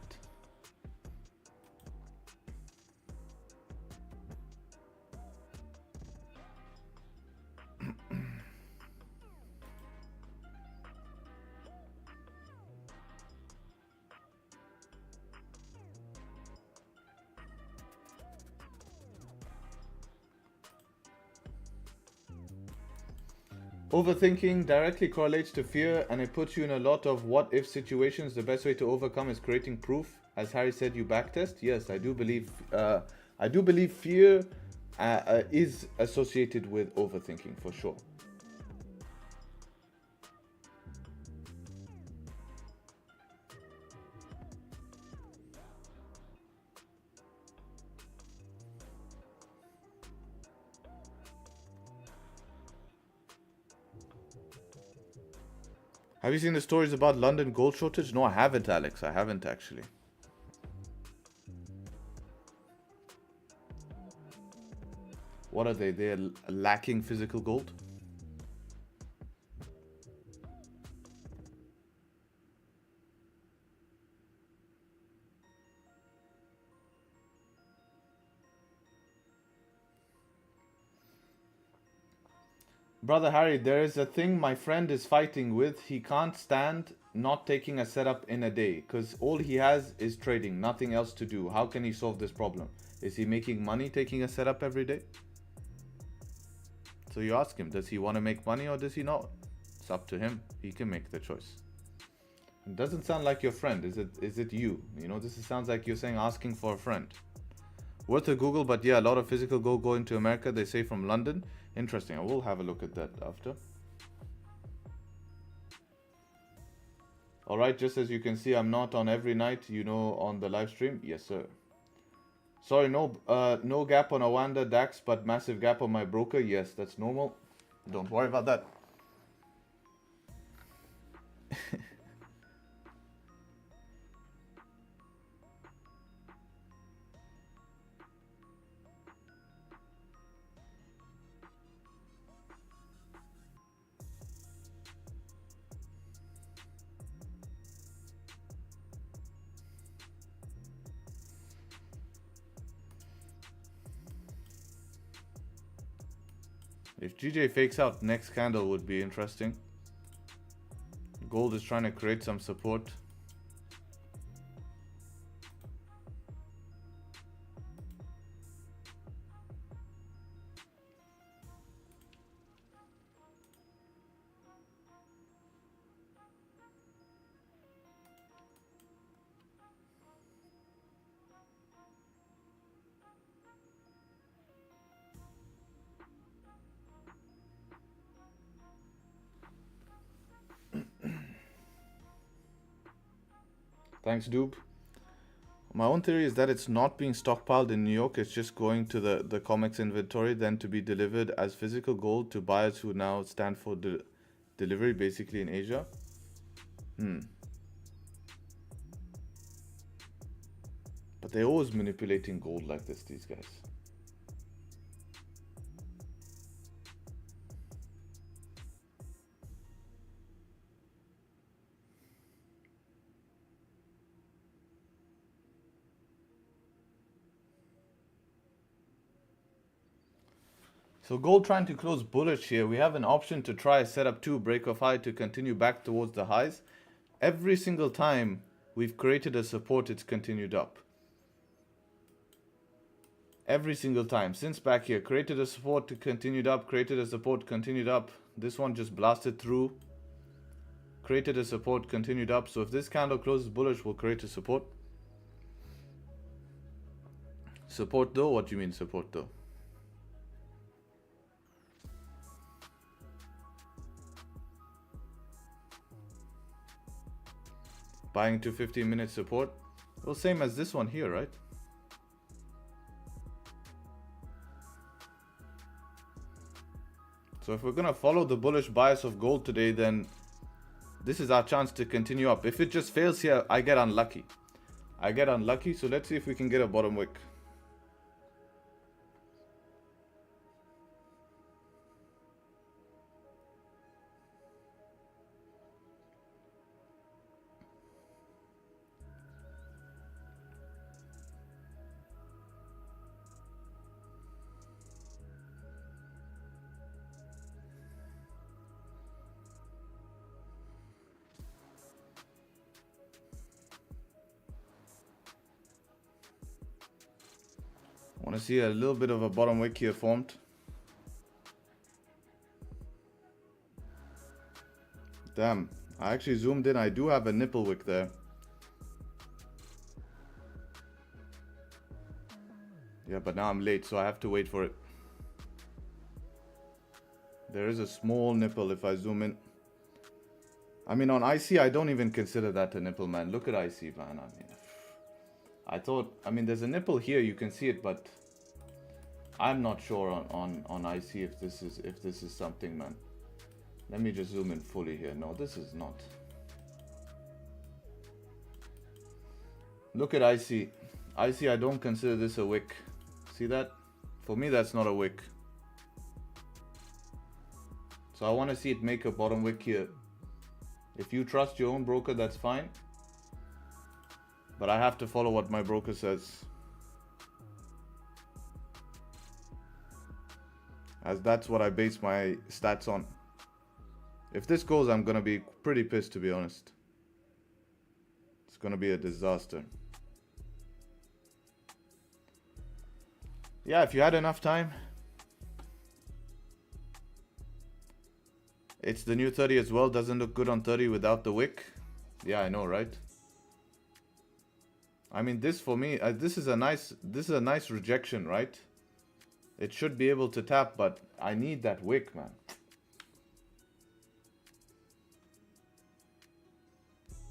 Overthinking directly correlates to fear, and it puts you in a lot of what-if situations. The best way to overcome is creating proof. As Harry said, you backtest. Yes, I do believe fear is associated with overthinking for sure. Have you seen the stories about London gold shortage? No, I haven't, Alex. I haven't actually. What are they? They're lacking physical gold? Brother Harry, there is a thing my friend is fighting with. He can't stand not taking a setup in a day because all he has is trading, nothing else to do. How can he solve this problem? Is he making money taking a setup every day? So you ask him, does he want to make money or does he not? It's up to him. He can make the choice. It doesn't sound like your friend. Is it you? You know, this sounds like you're saying asking for a friend. Worth a Google, but yeah, a lot of physical gold going to America, they say from London. Interesting. I will have a look at that after. Alright, just as you can see, I'm not on every night, you know, on the live stream. Yes, sir. Sorry, no gap on Awanda DAX, but massive gap on my broker. Yes, that's normal. Don't worry about that. If GJ fakes out, next candle would be interesting. Gold is trying to create some support. Thanks, Doob. My own theory is that it's not being stockpiled in New York. It's just going to the COMEX inventory, then to be delivered as physical gold to buyers who now stand for delivery, basically in Asia. But they're always manipulating gold like this, these guys. So gold trying to close bullish here. We have an option to try set up 2 break of high to continue back towards the highs. Every single time we've created a support, it's continued up. Every single time since back here, created a support, continued up, created a support, continued up. This one just blasted through, created a support, continued up. So if this candle closes bullish, we'll create a support. Support though? What do you mean support though? Buying to 15-minute support. Well, same as this one here, right? So if we're gonna follow the bullish bias of gold today, then this is our chance to continue up. If it just fails here, I get unlucky. So let's see if we can get a bottom wick. Want to see a little bit of a bottom wick here formed. Damn, I actually zoomed in. I do have a nipple wick there. Yeah, but now I'm late, so I have to wait for it. There is a small nipple if I zoom in. I mean, on IC, I don't even consider that a nipple, man. Look at IC, man. I mean, there's a nipple here, you can see it, but I'm not sure on IC if this is something, man. Let me just zoom in fully here. No, this is not. Look at IC. IC, I don't consider this a wick. See that? For me, that's not a wick. So I want to see it make a bottom wick here. If you trust your own broker, that's fine. But I have to follow what my broker says, as that's what I base my stats on. If this goes, I'm gonna be pretty pissed, to be honest. It's gonna be a disaster. Yeah, if you had enough time. It's the new 30 as well. Doesn't look good on 30 without the wick. Yeah, I know, right? I mean, this for me, this is a nice rejection, right? It should be able to tap, but I need that wick, man.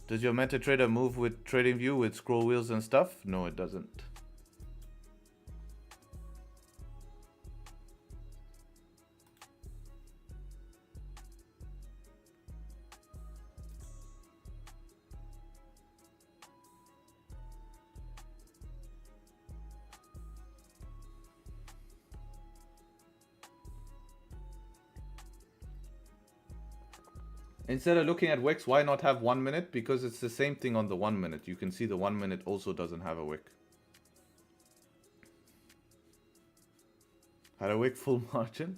Does your MetaTrader move with Tradingview with scroll wheels and stuff? No, it doesn't. Instead of looking at wicks, why not have 1 minute? Because it's the same thing on the 1 minute. You can see the 1 minute also doesn't have a wick. Had a wick full margin.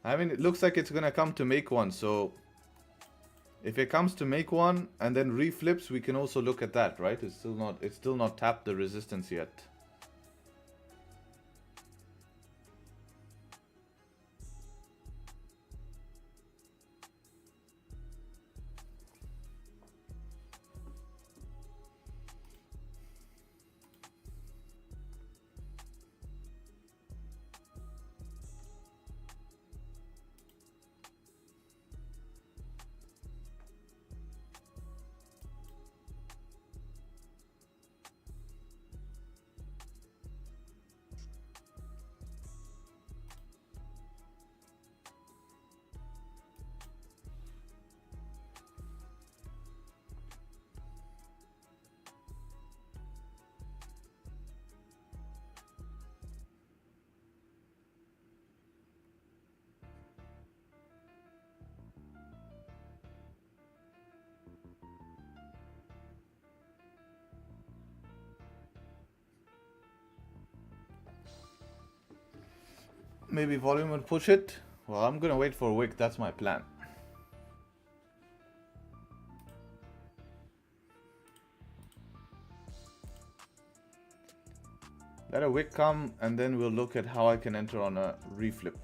I mean, it looks like it's gonna come to make one. So if it comes to make one and then reflips, we can also look at that, right? It's still not tapped the resistance yet. Maybe volume will push it. Well, I'm gonna wait for a wick. That's my plan. Let a wick come, and then we'll look at how I can enter on a reflip.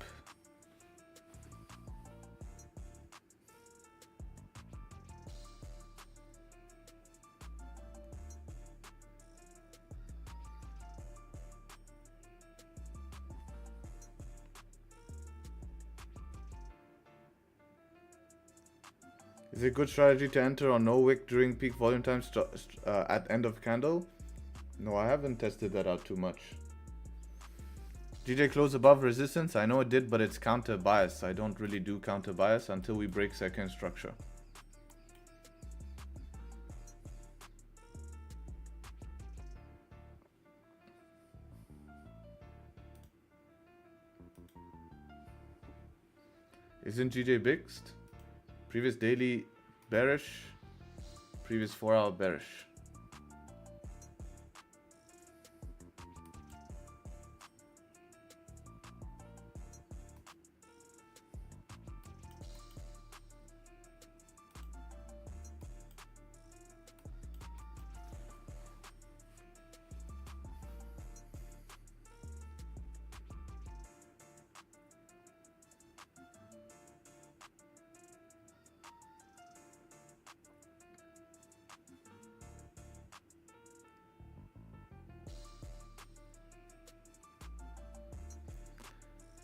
Is it a good strategy to enter on no wick during peak volume times at end of candle? No, I haven't tested that out too much. GJ closed above resistance. I know it did, but it's counter bias. I don't really do counter bias until we break second structure. Isn't GJ mixed? Previous daily bearish, previous 4 hour bearish.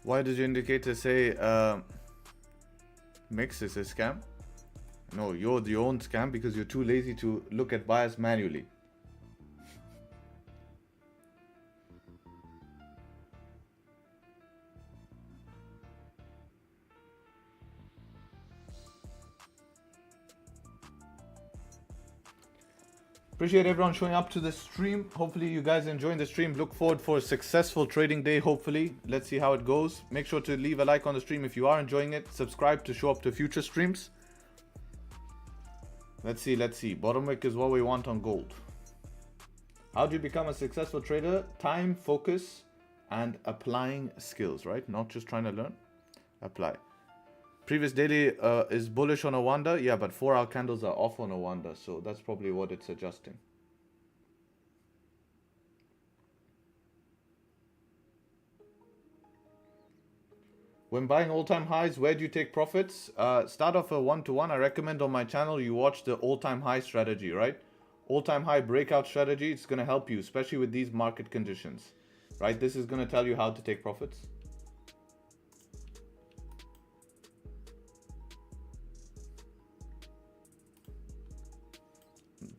Why did your indicator say mix is a scam? No, you're the own scam because you're too lazy to look at bias manually. Appreciate everyone showing up to the stream. Hopefully you guys enjoying the stream. Look forward for a successful trading day, hopefully. Let's see how it goes. Make sure to leave a like on the stream if you are enjoying it. Subscribe to show up to future streams. Let's see. Bottom wick is what we want on gold. How do you become a successful trader? Time, focus, and applying skills, right? Not just trying to learn. Apply. Previous daily is bullish on a wonder. Yeah, but 4 hour candles are off on a wonder. So that's probably what it's adjusting. When buying all-time highs, where do you take profits? Start off a 1-to-1. I recommend on my channel you watch the all-time high strategy, right? All-time high breakout strategy. It's going to help you, especially with these market conditions, right? This is going to tell you how to take profits.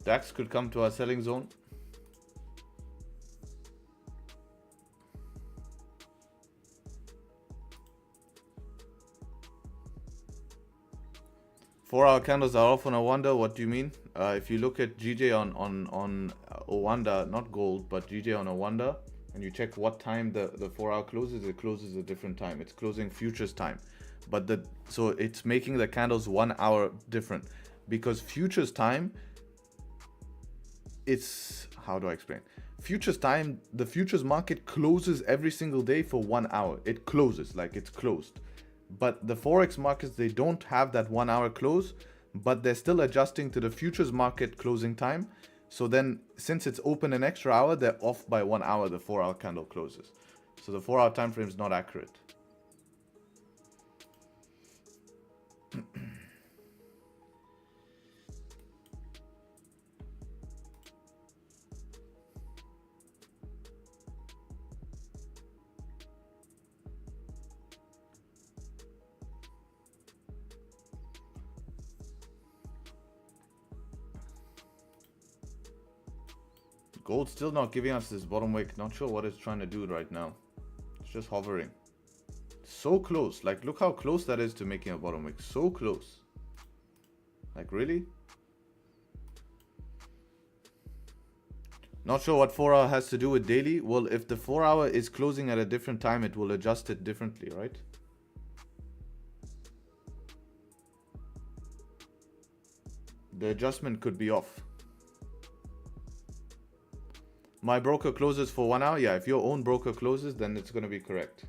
DAX could come to our selling zone. Four-hour candles are off on a wonder. What do you mean? If you look at GJ on a wonder, not gold, but GJ on a wonder, and you check what time the 4 hour closes, it closes a different time. It's closing futures time, but so it's making the candles 1 hour different because futures time. It's, how do I explain? Futures time, the futures market closes every single day for 1 hour. It closes, like it's closed. But the Forex markets, they don't have that 1 hour close, but they're still adjusting to the futures market closing time. So then, since it's open an extra hour, they're off by 1 hour, the 4 hour candle closes. So the 4 hour time frame is not accurate. Gold's still not giving us this bottom wick. Not sure what it's trying to do right now. It's just hovering. So close. Like, look how close that is to making a bottom wick. So close. Like, really? Not sure what 4 hour has to do with daily. Well, if the 4 hour is closing at a different time, it will adjust it differently, right? The adjustment could be off. My broker closes for 1 hour. Yeah, if your own broker closes, then it's going to be correct.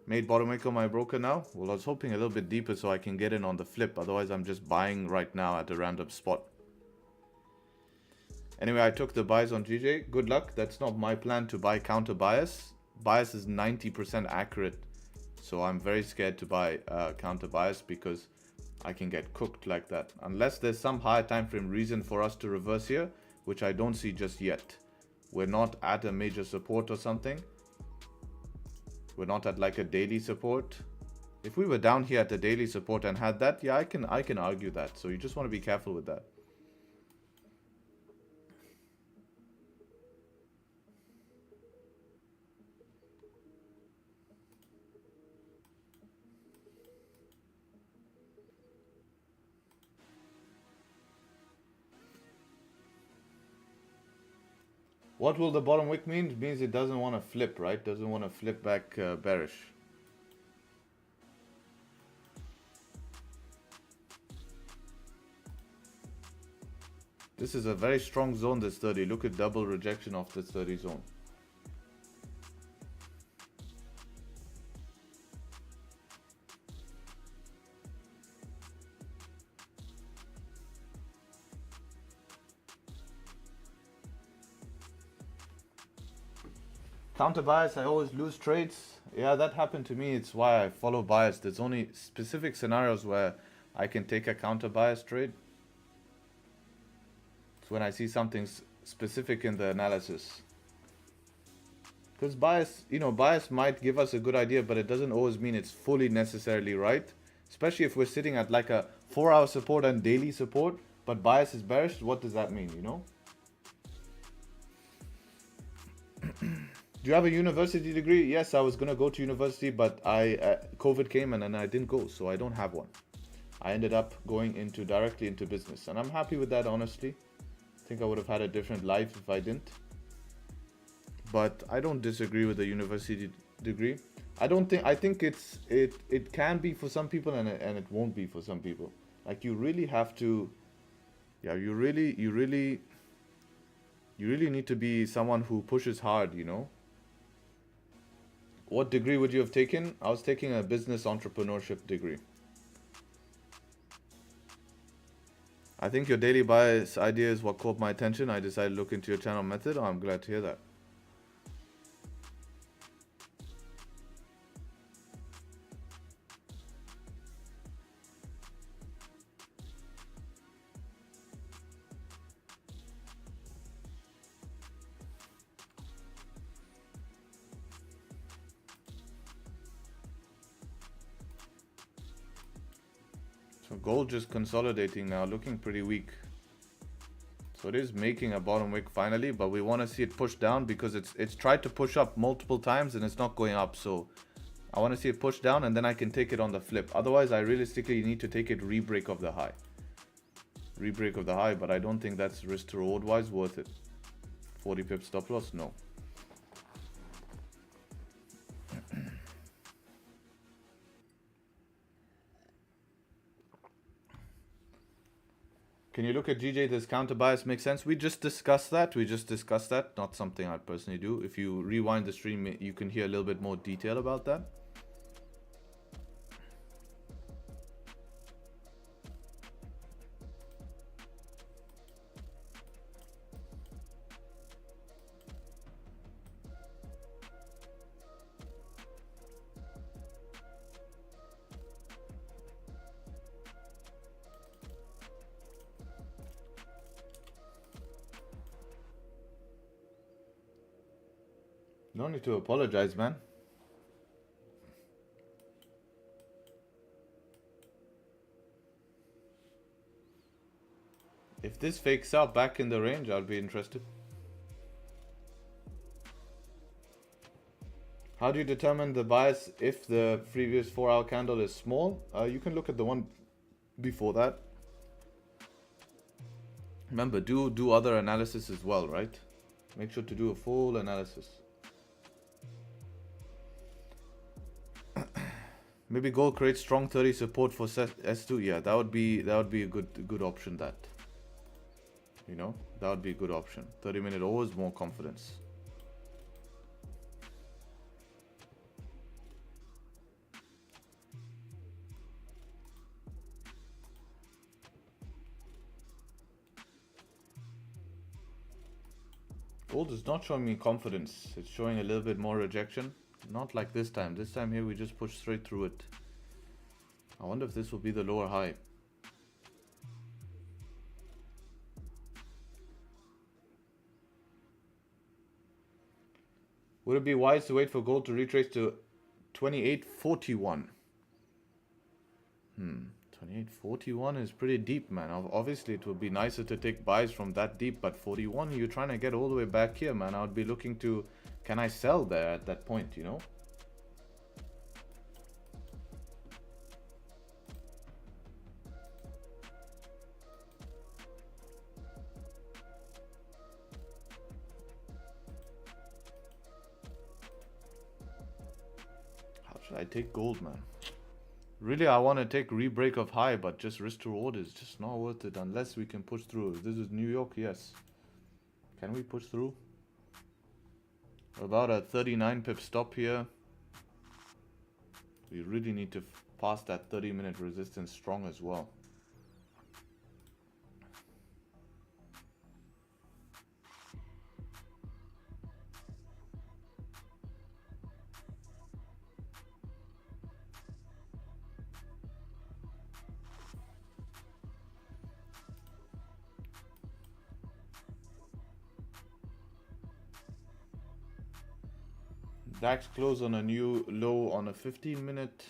Made bottom wick on my broker now. Well, I was hoping a little bit deeper so I can get in on the flip. Otherwise, I'm just buying right now at a random spot. Anyway, I took the buys on GJ. Good luck. That's not my plan to buy counter bias. Bias is 90% accurate. So I'm very scared to buy counter bias because I can get cooked like that. Unless there's some higher time frame reason for us to reverse here, which I don't see just yet. We're not at a major support or something. We're not at like a daily support. If we were down here at the daily support and had that, yeah, I can argue that. So you just want to be careful with that. What will the bottom wick mean? It means it doesn't want to flip, right? Doesn't want to flip back bearish. This is a very strong zone, this 30. Look at double rejection of this 30 zone. Counter bias, I always lose trades. Yeah, that happened to me. It's why I follow bias. There's only specific scenarios where I can take a counter bias trade. It's when I see something specific in the analysis. Because bias, you know, bias might give us a good idea, but it doesn't always mean it's fully necessarily right. Especially if we're sitting at like a 4-hour support and daily support, but bias is bearish. What does that mean, you know? Do you have a university degree? Yes, I was going to go to university, but COVID came and then I didn't go, so I don't have one. I ended up going directly into business, and I'm happy with that, honestly. I think I would have had a different life if I didn't. But I don't disagree with the university degree. I think it can be for some people and it won't be for some people. Like you really have to, yeah, you really need to be someone who pushes hard, you know. What degree would you have taken? I was taking a business entrepreneurship degree. I think your daily bias idea is what caught my attention. I decided to look into your channel method. Oh, I'm glad to hear that. So gold just consolidating now, looking pretty weak. So it is making a bottom wick finally, but we want to see it push down because it's tried to push up multiple times and it's not going up. So I want to see it push down and then I can take it on the flip. Otherwise, I realistically need to take it re-break of the high. Re-break of the high, but I don't think that's risk to reward wise worth it. 40 pips stop loss, no. Can you look at GJ? Does counter bias make sense? We just discussed that. Not something I personally do. If you rewind the stream, you can hear a little bit more detail about that. No need to apologize, man. If this fakes out back in the range, I'll be interested. How do you determine the bias if the previous 4-hour candle is small? You can look at the one before that. Remember, do other analysis as well, right? Make sure to do a full analysis. Maybe gold creates strong 30 support for S2. Yeah, that would be a good option. That, you know, that would be a good option. 30-minute always more confidence. Gold is not showing me confidence. It's showing a little bit more rejection. Not like this time. This time here we just push straight through it. I wonder if this will be the lower high. Would it be wise to wait for gold to retrace to 28.41? 28.41 is pretty deep, man. Obviously, it would be nicer to take buys from that deep, but 41, you're trying to get all the way back here, man. I would be looking to, can I sell there at that point, you know? How should I take gold, man? Really, I want to take rebreak of high, but just risk to reward is just not worth it unless we can push through. If this is New York, yes. Can we push through? About a 39 pip stop here. We really need to pass that 30-minute resistance strong as well. DAX close on a new low on a 15-minute.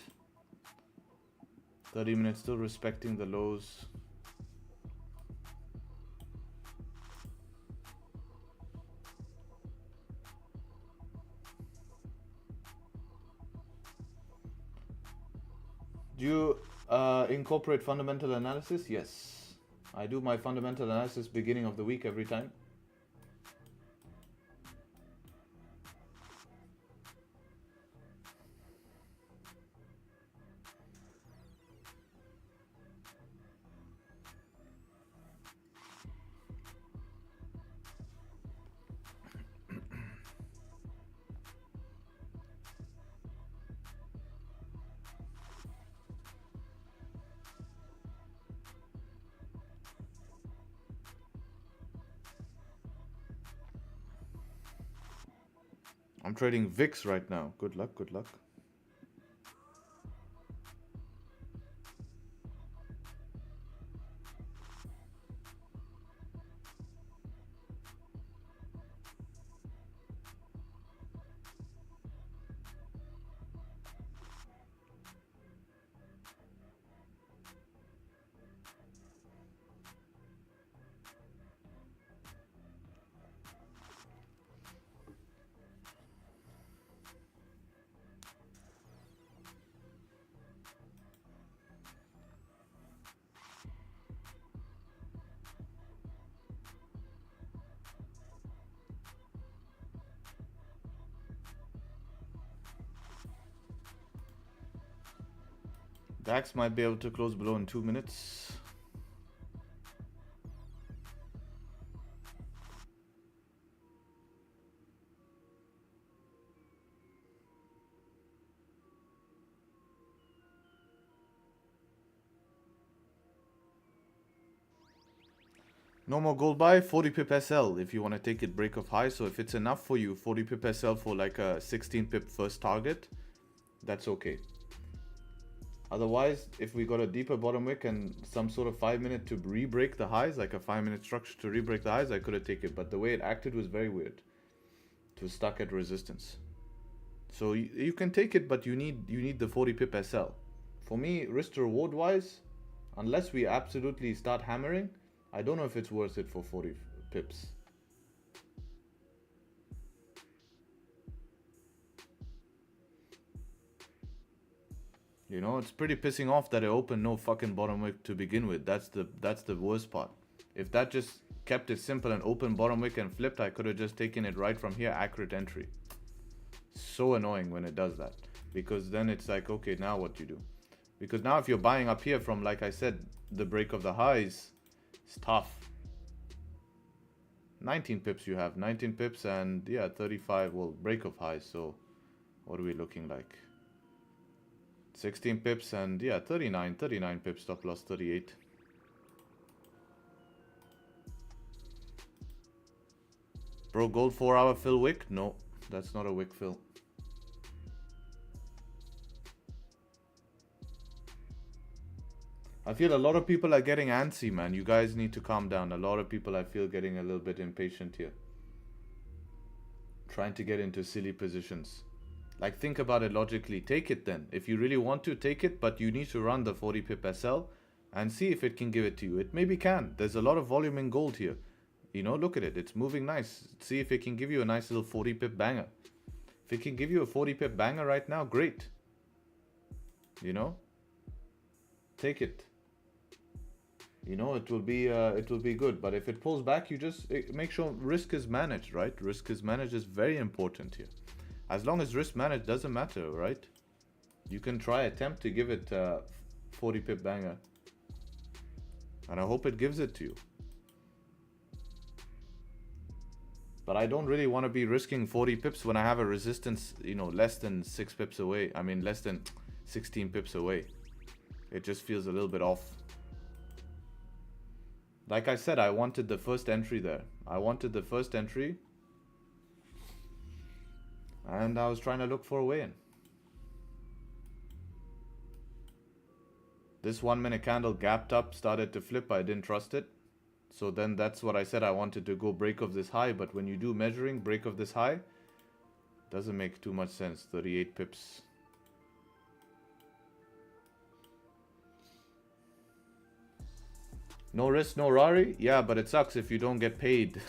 30 minutes still respecting the lows. Do you incorporate fundamental analysis? Yes. I do my fundamental analysis beginning of the week every time. I'm trading VIX right now. Good luck, good luck. DAX might be able to close below in 2 minutes. No more gold buy, 40 pip SL if you want to take it break of high. So if it's enough for you, 40 pip SL for like a 16 pip first target, that's okay. Otherwise, if we got a deeper bottom wick and some sort of 5-minute to re-break the highs, like a 5-minute structure to re-break the highs, I could have taken it. But the way it acted was very weird. It was stuck at resistance. So you can take it, but you need the 40 pip SL. For me, risk to reward wise, unless we absolutely start hammering, I don't know if it's worth it for 40 pips. You know, it's pretty pissing off that it opened no fucking bottom wick to begin with. That's the worst part. If that just kept it simple and open bottom wick and flipped, I could have just taken it right from here, accurate entry. So annoying when it does that. Because then it's like, okay, now what do you do? Because now if you're buying up here from, like I said, the break of the highs, it's tough. 19 pips you have. 19 pips and, yeah, 35, well, break of highs. So what are we looking like? 16 pips and, yeah, 39 pips, stop loss 38. Bro, gold 4-hour fill wick? No, that's not a wick fill. I feel a lot of people are getting antsy, man. You guys need to calm down. A lot of people, I feel, getting a little bit impatient here. Trying to get into silly positions. Like, think about it logically. Take it then. If you really want to, take it, but you need to run the 40 pip SL and see if it can give it to you. It maybe can. There's a lot of volume in gold here. You know, look at it. It's moving nice. See if it can give you a nice little 40 pip banger. If it can give you a 40 pip banger right now, great. You know? Take it. You know, it will be good. But if it pulls back, you just make sure risk is managed, right? Risk is managed is very important here. As long as risk managed, doesn't matter, right? You can try, attempt to give it 40 pip banger. And I hope it gives it to you. But I don't really want to be risking 40 pips when I have a resistance, you know, less than 6 pips away. I mean, less than 16 pips away. It just feels a little bit off. Like I said, I wanted the first entry there. I wanted the first entry. And I was trying to look for a way in. This 1 minute candle gapped up, started to flip. I didn't trust it. So then that's what I said. I wanted to go break of this high. But when you do measuring, break of this high, doesn't make too much sense. 38 pips. No risk, no Rari? Yeah, but it sucks if you don't get paid.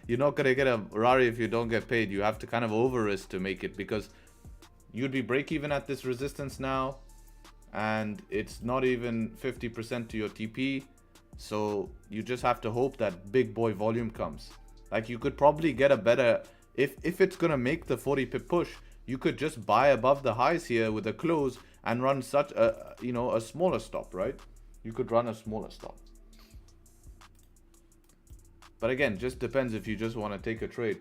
You're not going to get a Rari if you don't get paid. You have to kind of over risk to make it, because you'd be break even at this resistance now. And it's not even 50% to your TP. So you just have to hope that big boy volume comes. Like, you could probably get a better... If it's going to make the 40 pip push, you could just buy above the highs here with a close and run such a, you know, a smaller stop, right? You could run a smaller stop. But again, just depends if you just want to take a trade.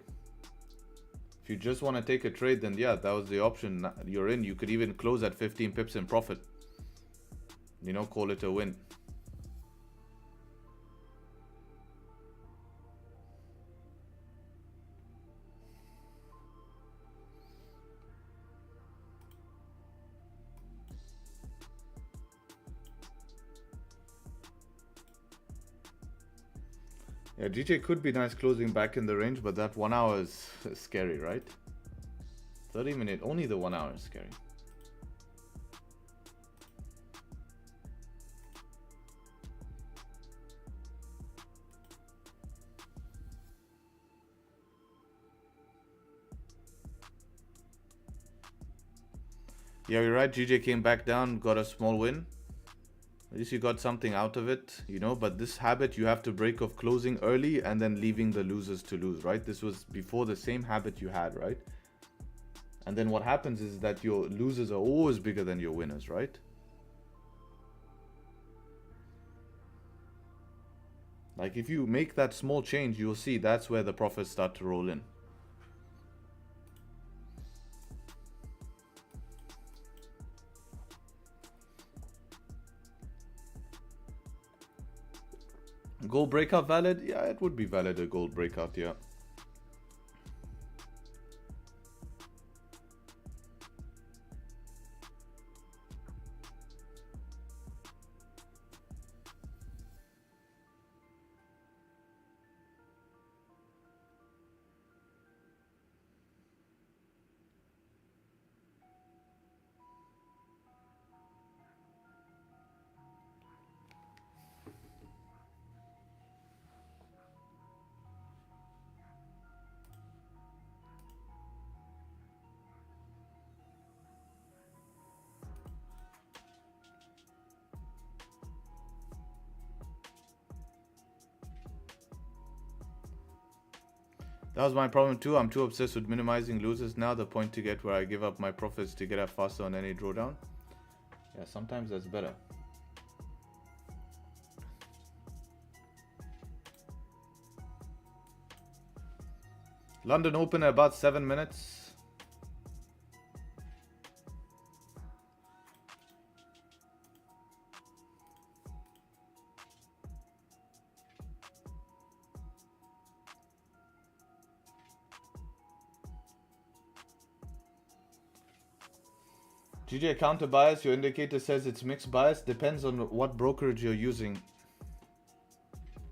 If you just want to take a trade, then yeah, that was the option you're in. You could even close at 15 pips in profit. You know, call it a win. Yeah, GJ could be nice closing back in the range, but that 1 hour is scary, right? 30 minute, only the 1 hour is scary. Yeah, you're right. GJ came back down, got a small win. At least you got something out of it, you know, but this habit you have to break of closing early and then leaving the losers to lose, right? This was before the same habit you had, right? And then what happens is that your losers are always bigger than your winners, right? Like, if you make that small change, you'll see that's where the profits start to roll in. Gold breakout valid? Yeah, it would be valid, a gold breakout, yeah. That was my problem too. I'm too obsessed with minimizing losers now. The point to get where I give up my profits to get up faster on any drawdown. Yeah, sometimes that's better. London Open in about 7 minutes. GJ, counter bias, your indicator says it's mixed bias. Depends on what brokerage you're using.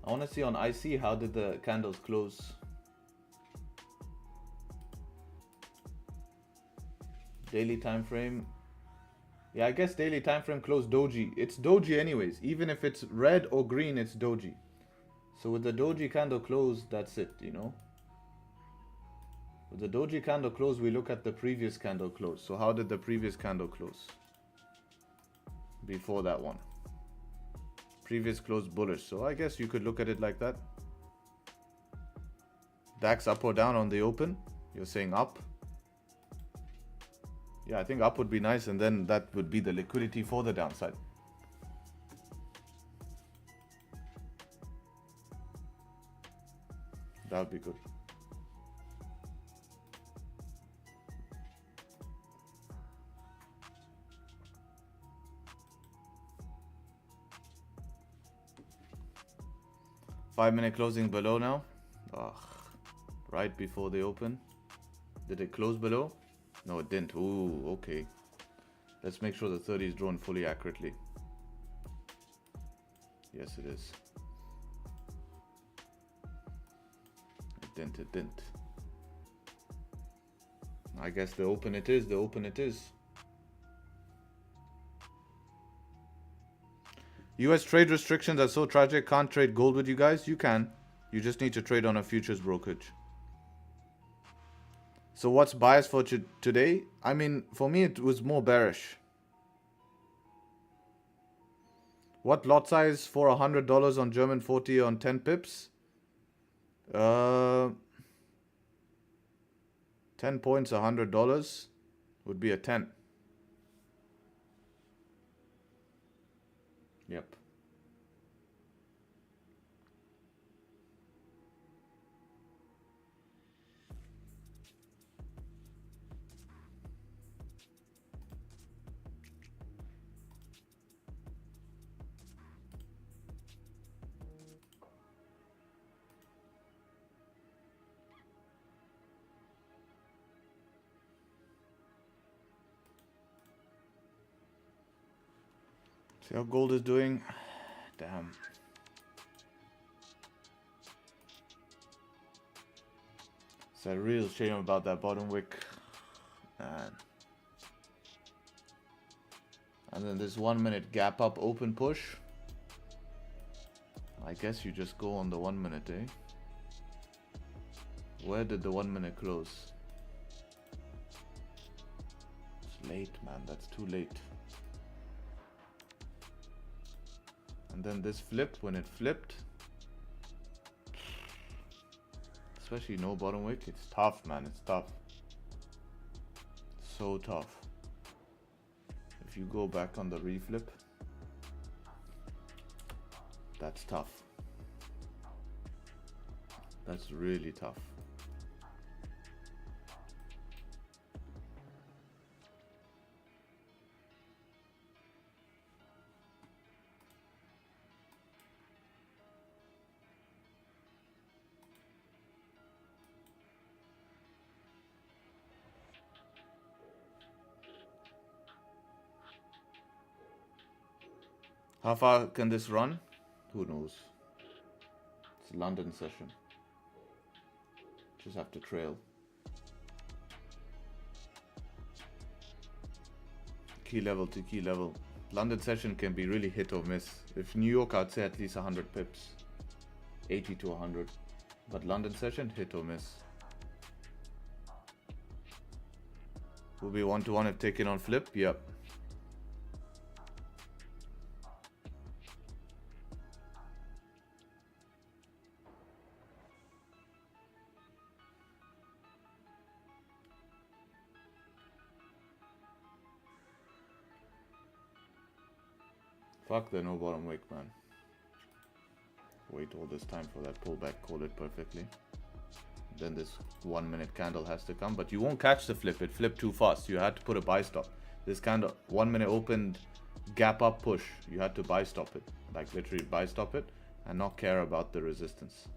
I want to see on IC, how did the candles close? Daily time frame. Yeah, I guess daily time frame closed doji. It's doji anyways. Even if it's red or green, it's doji. So with the doji candle close, that's it, you know. With the doji candle close, we look at the previous candle close. So how did the previous candle close? Before that one. Previous close bullish. So I guess you could look at it like that. DAX up or down on the open? You're saying up? Yeah, I think up would be nice, and then that would be the liquidity for the downside. That would be good. Five-minute closing below now. Ugh. Right before they open. Did it close below? No, it didn't. Ooh, okay. Let's make sure the 30 is drawn fully accurately. Yes, it is. It didn't. I guess the open it is, the open it is. US trade restrictions are so tragic. Can't trade gold with you guys. You can. You just need to trade on a futures brokerage. So what's bias for today? I mean, for me, it was more bearish. What lot size for $100 on German 40 on 10 pips? 10 points, $100 would be a 10. Yep. See how gold is doing? Damn. It's a real shame about that bottom wick. Man. And then this 1 minute gap up open push. I guess you just go on the 1 minute, eh? Where did the 1 minute close? It's late, man. That's too late. And then this flip, when it flipped, especially no bottom wick, it's tough, man. It's tough. So tough. If you go back on the reflip, that's tough. That's really tough. How far can this run? Who knows? It's a London session. Just have to trail. Key level to key level. London session can be really hit or miss. If New York, I'd say at least 100 pips. 80 to 100. But London session, hit or miss. Will be 1-to-1 if taken on flip? Yep. Fuck the no bottom wick, man. Wait all this time for that pullback, call it perfectly. Then this 1 minute candle has to come, but you won't catch the flip. It flipped too fast. You had to put a buy stop. This candle, 1 minute opened, gap up push. You had to buy stop it, like literally buy stop it, and not care about the resistance.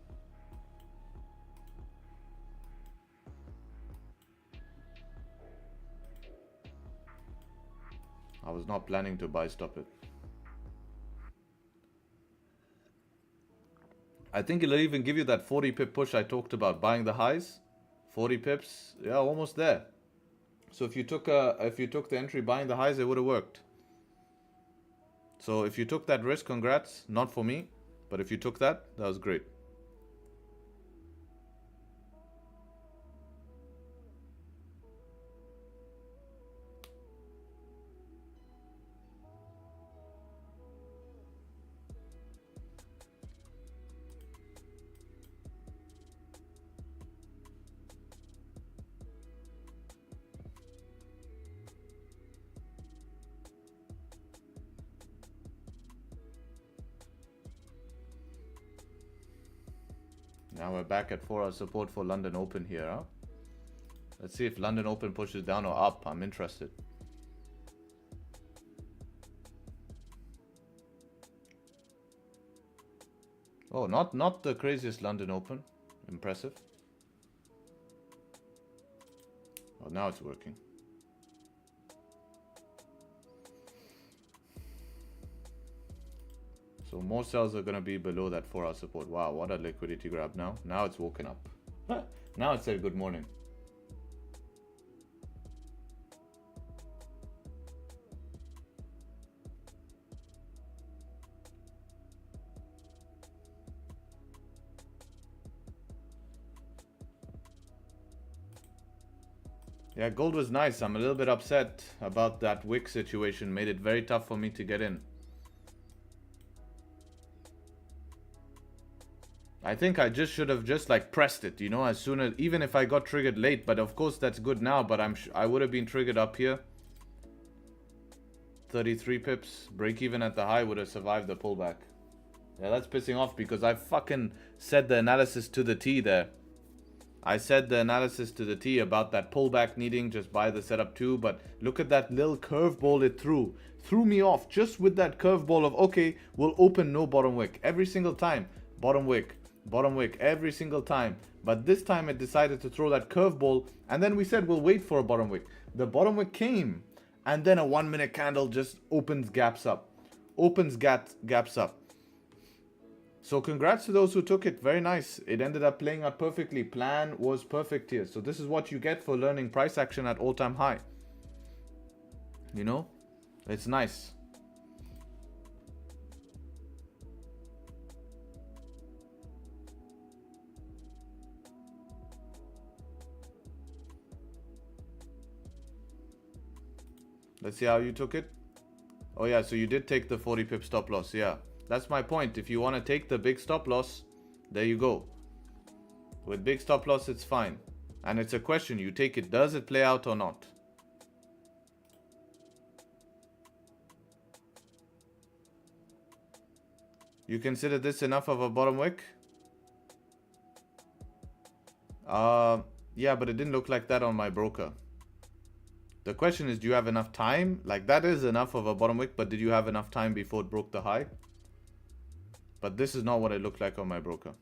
was not planning to buy stop it. I think it'll even give you that 40 pip push I talked about, buying the highs. 40 pips, yeah, almost there. So if you took the entry buying the highs, it would have worked. So if you took that risk, congrats. Not for me, but if you took that, that was great. Now we're back at 4 hour support for London Open here, huh? Let's see if London Open pushes down or up. I'm interested. Oh, not the craziest London Open. Impressive. Oh, now it's working. So more sells are going to be below that 4 hour support. Wow, what a liquidity grab now. Now it's woken up. Now it said good morning. Yeah, gold was nice. I'm a little bit upset about that wick situation. Made it very tough for me to get in. I think I just should have just like pressed it, you know, as soon as, even if I got triggered late, but of course that's good now, but I would have been triggered up here. 33 pips, break even at the high would have survived the pullback. Yeah, that's pissing off because I fucking said the analysis to the T there. I said the analysis to the T about that pullback needing just buy the setup too, but look at that little curveball it threw. Threw me off just with that curveball of, okay, we'll open no bottom wick every single time. Bottom wick every single time, but this time it decided to throw that curveball, and then we said we'll wait for a bottom wick. The bottom wick came, and then a 1 minute candle just opens gaps up, gaps up. So congrats to those who took it. Very nice. It ended up playing out perfectly. Plan was perfect here. So this is what you get for learning price action at all-time high. You know, it's nice. Let's see how you took it. Oh yeah, so you did take the 40 pip stop loss. Yeah, that's my point. If you want to take the big stop loss, there you go. With big stop loss, it's fine. And it's a question. You take it. Does it play out or not? You consider this enough of a bottom wick? Yeah, but it didn't look like that on my broker. The question is, do you have enough time? Like, that is enough of a bottom wick, but did you have enough time before it broke the high? But this is not what it looked like on my broker.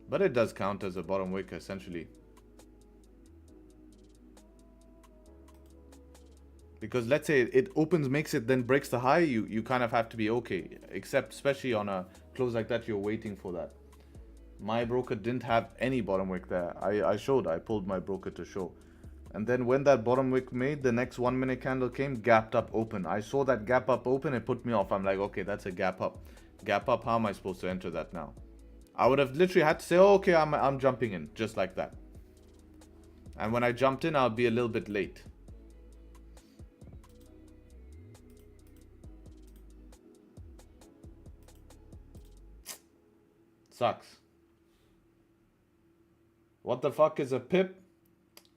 But it does count as a bottom wick, essentially. Because let's say it opens, makes it, then breaks the high, you kind of have to be okay. Except, especially on a close like that, you're waiting for that. My broker didn't have any bottom wick there. I pulled my broker to show. And then when that bottom wick made, the next 1 minute candle came, gapped up open. I saw that gap up open, it put me off. I'm like, okay, that's a gap up. Gap up, how am I supposed to enter that now? I would have literally had to say, oh, okay, I'm jumping in, just like that. And when I jumped in, I'll be a little bit late. Sucks. What the fuck is a pip?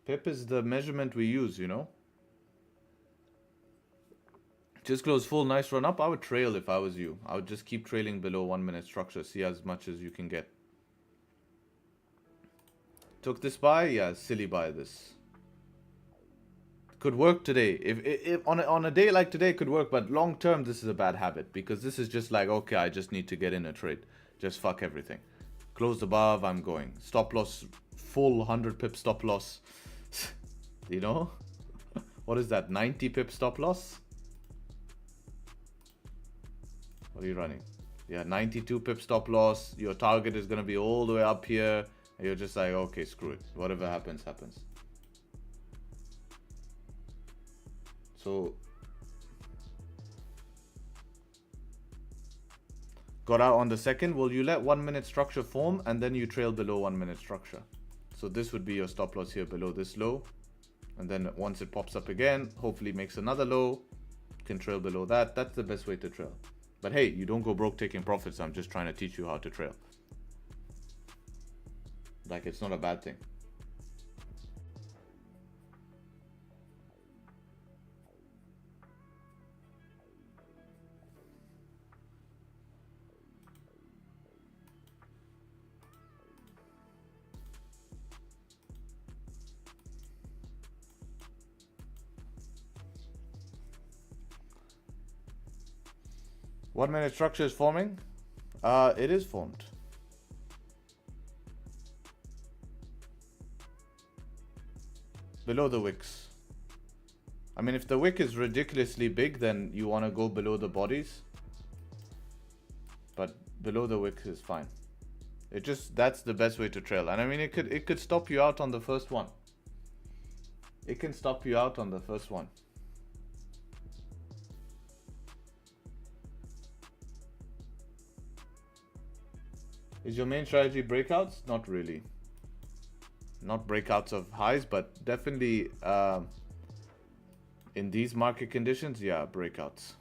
Pip is the measurement we use, you know. Just close full, nice run up. I would trail if I was you. I would just keep trailing below 1 minute structure. See as much as you can get. Took this buy? Yeah, silly buy this. Could work today. If on a day like today, it could work. But long term, this is a bad habit. Because this is just like, okay, I just need to get in a trade. Just fuck everything. Closed above, I'm going. Stop loss, full 100 pip stop loss. You know? What is that? 90 pip stop loss? What are you running? Yeah, 92 pip stop loss. Your target is going to be all the way up here. And you're just like, okay, screw it. Whatever happens, happens. So, got out on the second. Well, you let 1 minute structure form and then you trail below 1 minute structure. So this would be your stop loss here below this low. And then once it pops up again, hopefully makes another low, can trail below that. That's the best way to trail. But hey, you don't go broke taking profits. I'm just trying to teach you how to trail. Like, it's not a bad thing. One minute structure is forming. It is formed. Below the wicks. I mean, if the wick is ridiculously big, then you want to go below the bodies. But below the wick is fine. It just, that's the best way to trail. And I mean, it could stop you out on the first one. It can stop you out on the first one. Is your main strategy breakouts? Not really. Not breakouts of highs, but definitely in these market conditions, yeah, breakouts.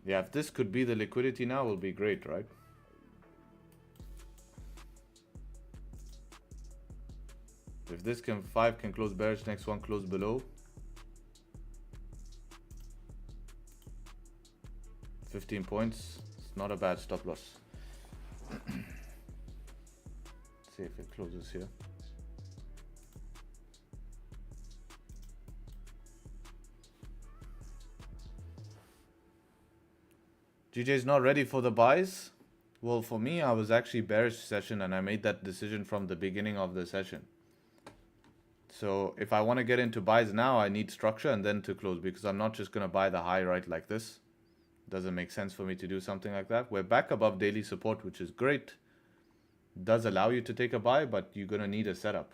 Yeah, if this could be the liquidity now, will be great, right? If this 5 can close bearish, next one close below. 15 points, it's not a bad stop loss. See if it closes here. GJ is not ready for the buys. Well, for me, I was actually bearish session and I made that decision from the beginning of the session. So if I want to get into buys now, I need structure and then to close, because I'm not just going to buy the high right like this. Doesn't make sense for me to do something like that. We're back above daily support, which is great. Does allow you to take a buy, but you're going to need a setup.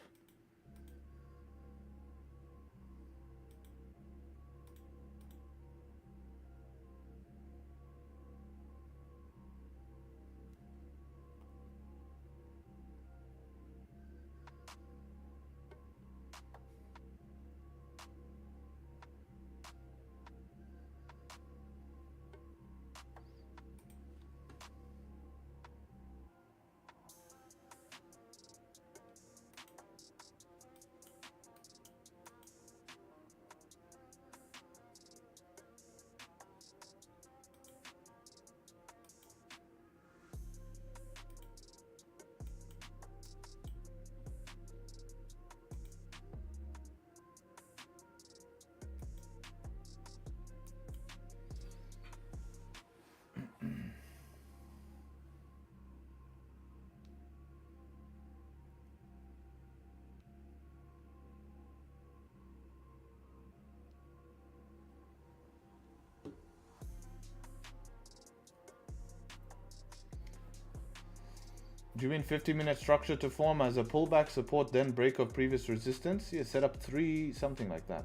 Do you mean 50-minute structure to form as a pullback support, then break of previous resistance? Yeah, set up 3, something like that.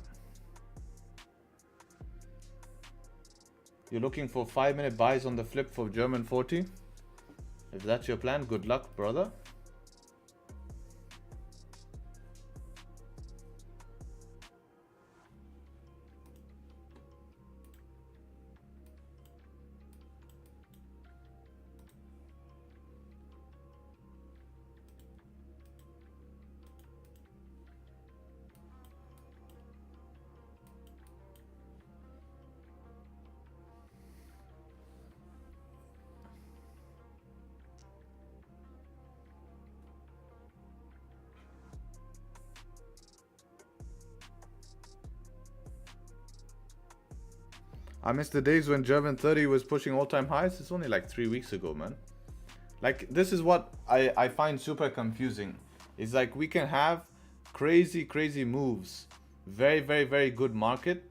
You're looking for 5-minute buys on the flip for German 40? If that's your plan, good luck, brother. I miss the days when German 30 was pushing all-time highs. It's only like 3 weeks ago, man. Like, this is what I find super confusing. It's like we can have crazy moves, very good market,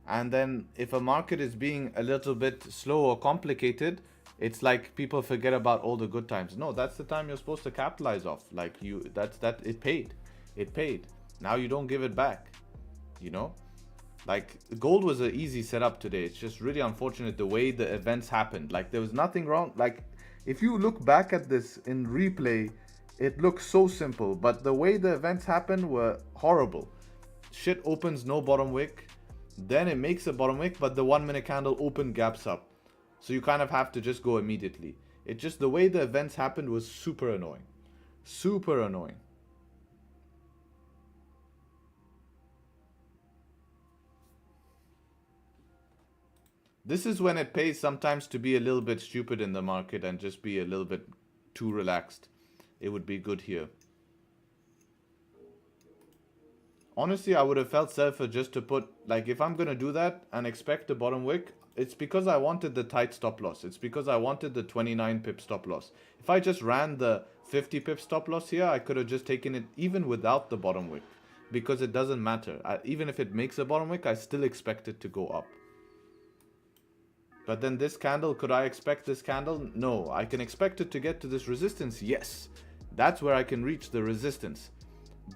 and then if a market is being a little bit slow or complicated, it's like people forget about all the good times. No, that's the time you're supposed to capitalize off. Like it paid. Now you don't give it back, you know. Like gold was an easy setup today. It's just really unfortunate the way the events happened. Like there was nothing wrong. Like if you look back at this in replay, it looks so simple, but the way the events happened were horrible. Shit opens no bottom wick, then it makes a bottom wick, but the 1 minute candle open gaps up. So you kind of have to just go immediately. It just, the way the events happened was super annoying. Super annoying. This is when it pays sometimes to be a little bit stupid in the market and just be a little bit too relaxed. It would be good here. Honestly, I would have felt safer just to put, like, if I'm going to do that and expect the bottom wick, it's because I wanted the tight stop loss. It's because I wanted the 29 pip stop loss. If I just ran the 50 pip stop loss here, I could have just taken it even without the bottom wick. Because it doesn't matter. Even if it makes a bottom wick, I still expect it to go up. But then this candle, could I expect this candle? No. I can expect it to get to this resistance? Yes. That's where I can reach the resistance.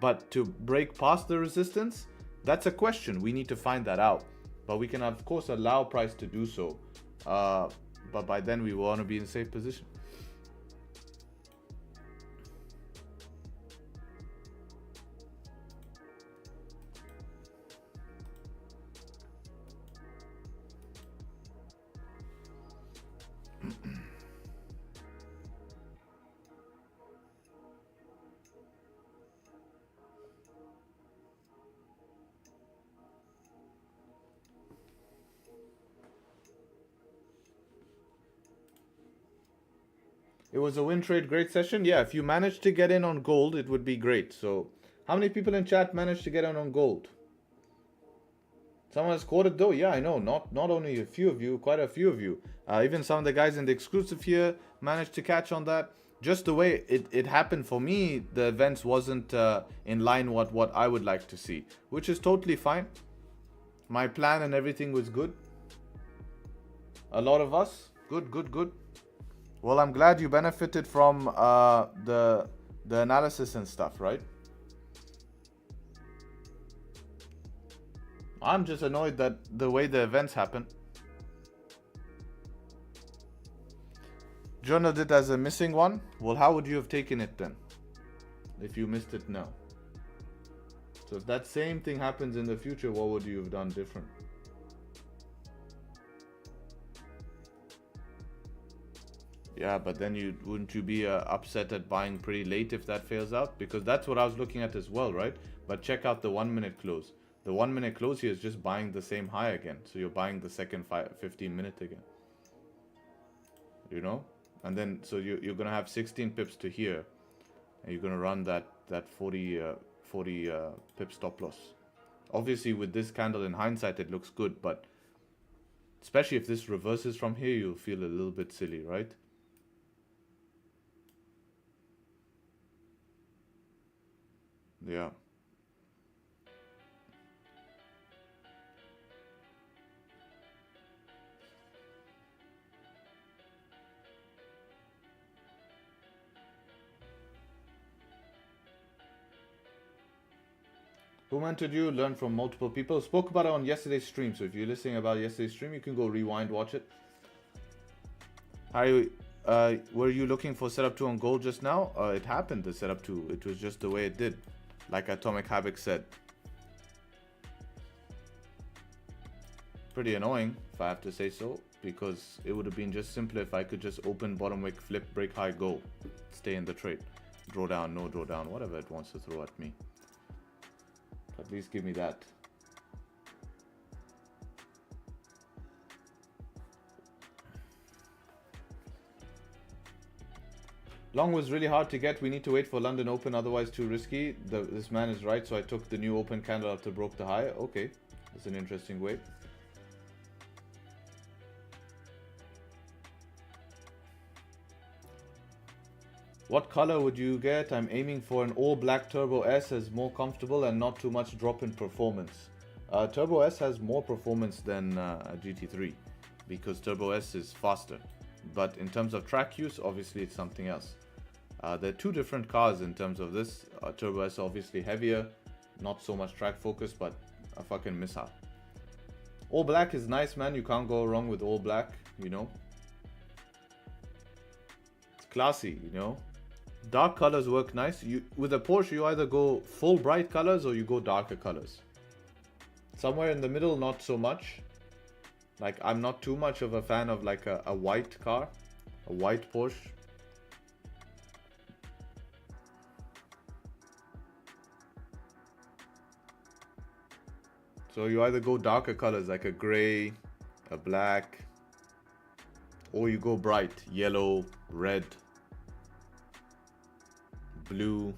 But to break past the resistance, that's a question. We need to find that out. But we can, of course, allow price to do so. But by then, we want to be in a safe position. It was a win trade, great session. Yeah, if you managed to get in on gold, it would be great. So, how many people in chat managed to get in on gold? Someone has quoted though. Yeah, I know. Not only a few of you, quite a few of you. Even some of the guys in the exclusive here managed to catch on that. Just the way it happened for me, the events wasn't in line with what I would like to see, which is totally fine. My plan and everything was good. A lot of us, good. Well, I'm glad you benefited from the analysis and stuff, right? I'm just annoyed that the way the events happen. Journaled it as a missing one. Well, how would you have taken it then? If you missed it now. So if that same thing happens in the future, what would you have done different? Yeah, but then wouldn't you be upset at buying pretty late if that fails out? Because that's what I was looking at as well, right? But check out the 1 minute close. The 1 minute close here is just buying the same high again. So you're buying the second 15 minute again. You know? And then, so you're going to have 16 pips to here. And you're going to run that 40 pip stop loss. Obviously, with this candle in hindsight, it looks good. But especially if this reverses from here, you'll feel a little bit silly, right? Yeah. Who mentored you? Learn from multiple people. Spoke about it on yesterday's stream. So if you're listening about yesterday's stream, you can go rewind, watch it. Were you looking for setup 2 on gold just now? It happened, the setup 2. It was just the way it did. Like Atomic Havoc said. Pretty annoying, if I have to say so. Because it would have been just simpler if I could just open bottom wick, flip, break high, go. Stay in the trade. Draw down, no draw down, whatever it wants to throw at me. At least give me that. Long was really hard to get. We need to wait for London Open, otherwise too risky. This man is right, so I took the new open candle after broke the high. Okay, that's an interesting way. What color would you get? I'm aiming for an all black Turbo S as more comfortable and not too much drop in performance. Turbo S has more performance than a GT3 because Turbo S is faster. But in terms of track use, obviously it's something else. They're two different cars in terms of this. Turbo S obviously heavier, not so much track focus, but a fucking mishap. All black is nice, man. You can't go wrong with all black, you know. It's classy, you know. Dark colors work nice. With a Porsche, you either go full bright colors or you go darker colors. Somewhere in the middle, not so much. Like, I'm not too much of a fan of like a white car, a white Porsche. So you either go darker colors like a gray, a black, or you go bright, yellow, red, blue.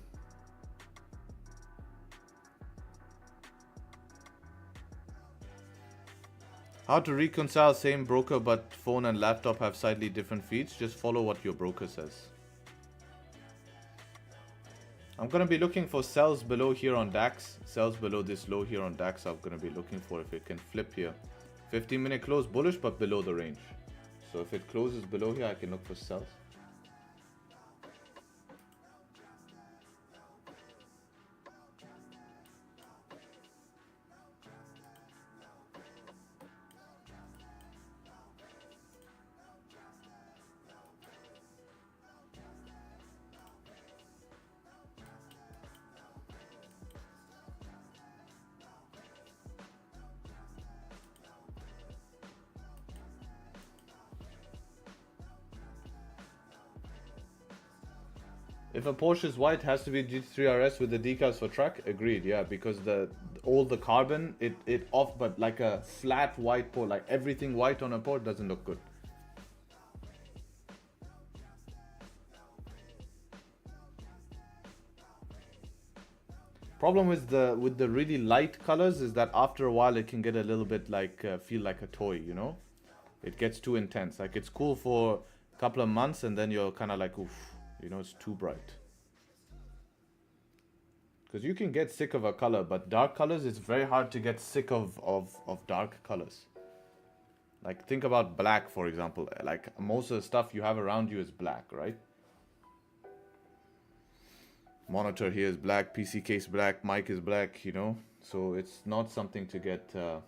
How to reconcile same broker but phone and laptop have slightly different feeds? Just follow what your broker says. I'm going to be looking for sells below here on DAX. Sells below this low here on DAX. I'm going to be looking for if it can flip here. 15-minute close bullish but below the range. So if it closes below here, I can look for sells. If a Porsche is white, has to be GT3 RS with the decals for track. Agreed, yeah, because all the carbon, it off, but like a flat white Porsche, like everything white on a Porsche doesn't look good. Problem with the really light colors is that after a while it can get a little bit like feel like a toy, you know. It gets too intense. Like it's cool for a couple of months and then you're kind of like, oof. You know, it's too bright. Because you can get sick of a color, but dark colors, it's very hard to get sick of dark colors. Like, think about black, for example. Like, most of the stuff you have around you is black, right? Monitor here is black, PC case black, mic is black, you know? So, it's not something to get, you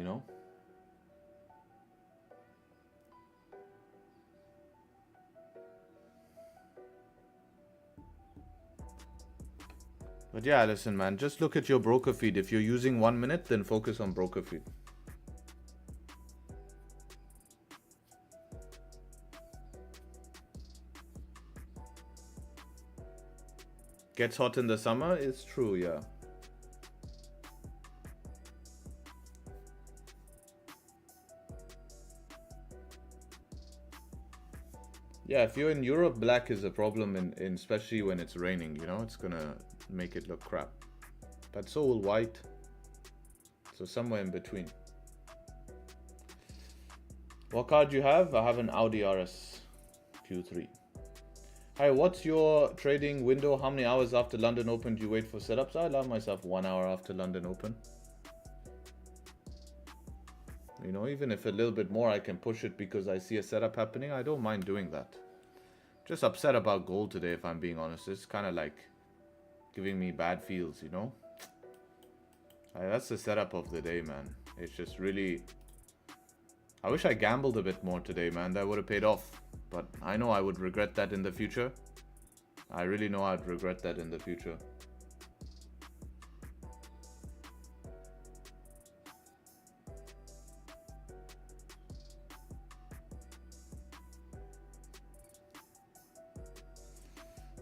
know? But yeah, listen, man, just look at your broker feed. If you're using 1 minute, then focus on broker feed. Gets hot in the summer? It's true, yeah. Yeah, if you're in Europe, black is a problem, in especially when it's raining, you know, it's gonna make it look crap. But so will white. So somewhere in between. What car do you have? I have an Audi RS Q3. Hi, what's your trading window? How many hours after London Open do you wait for setups? I allow myself 1 hour after London Open. You know, even if a little bit more, I can push it because I see a setup happening. I don't mind doing that. Just upset about gold today, if I'm being honest. It's kind of like giving me bad feels, you know. That's the setup of the day, man. It's just really... I wish I gambled a bit more today, man. That would have paid off. But I know I would regret that in the future. I really know I'd regret that in the future.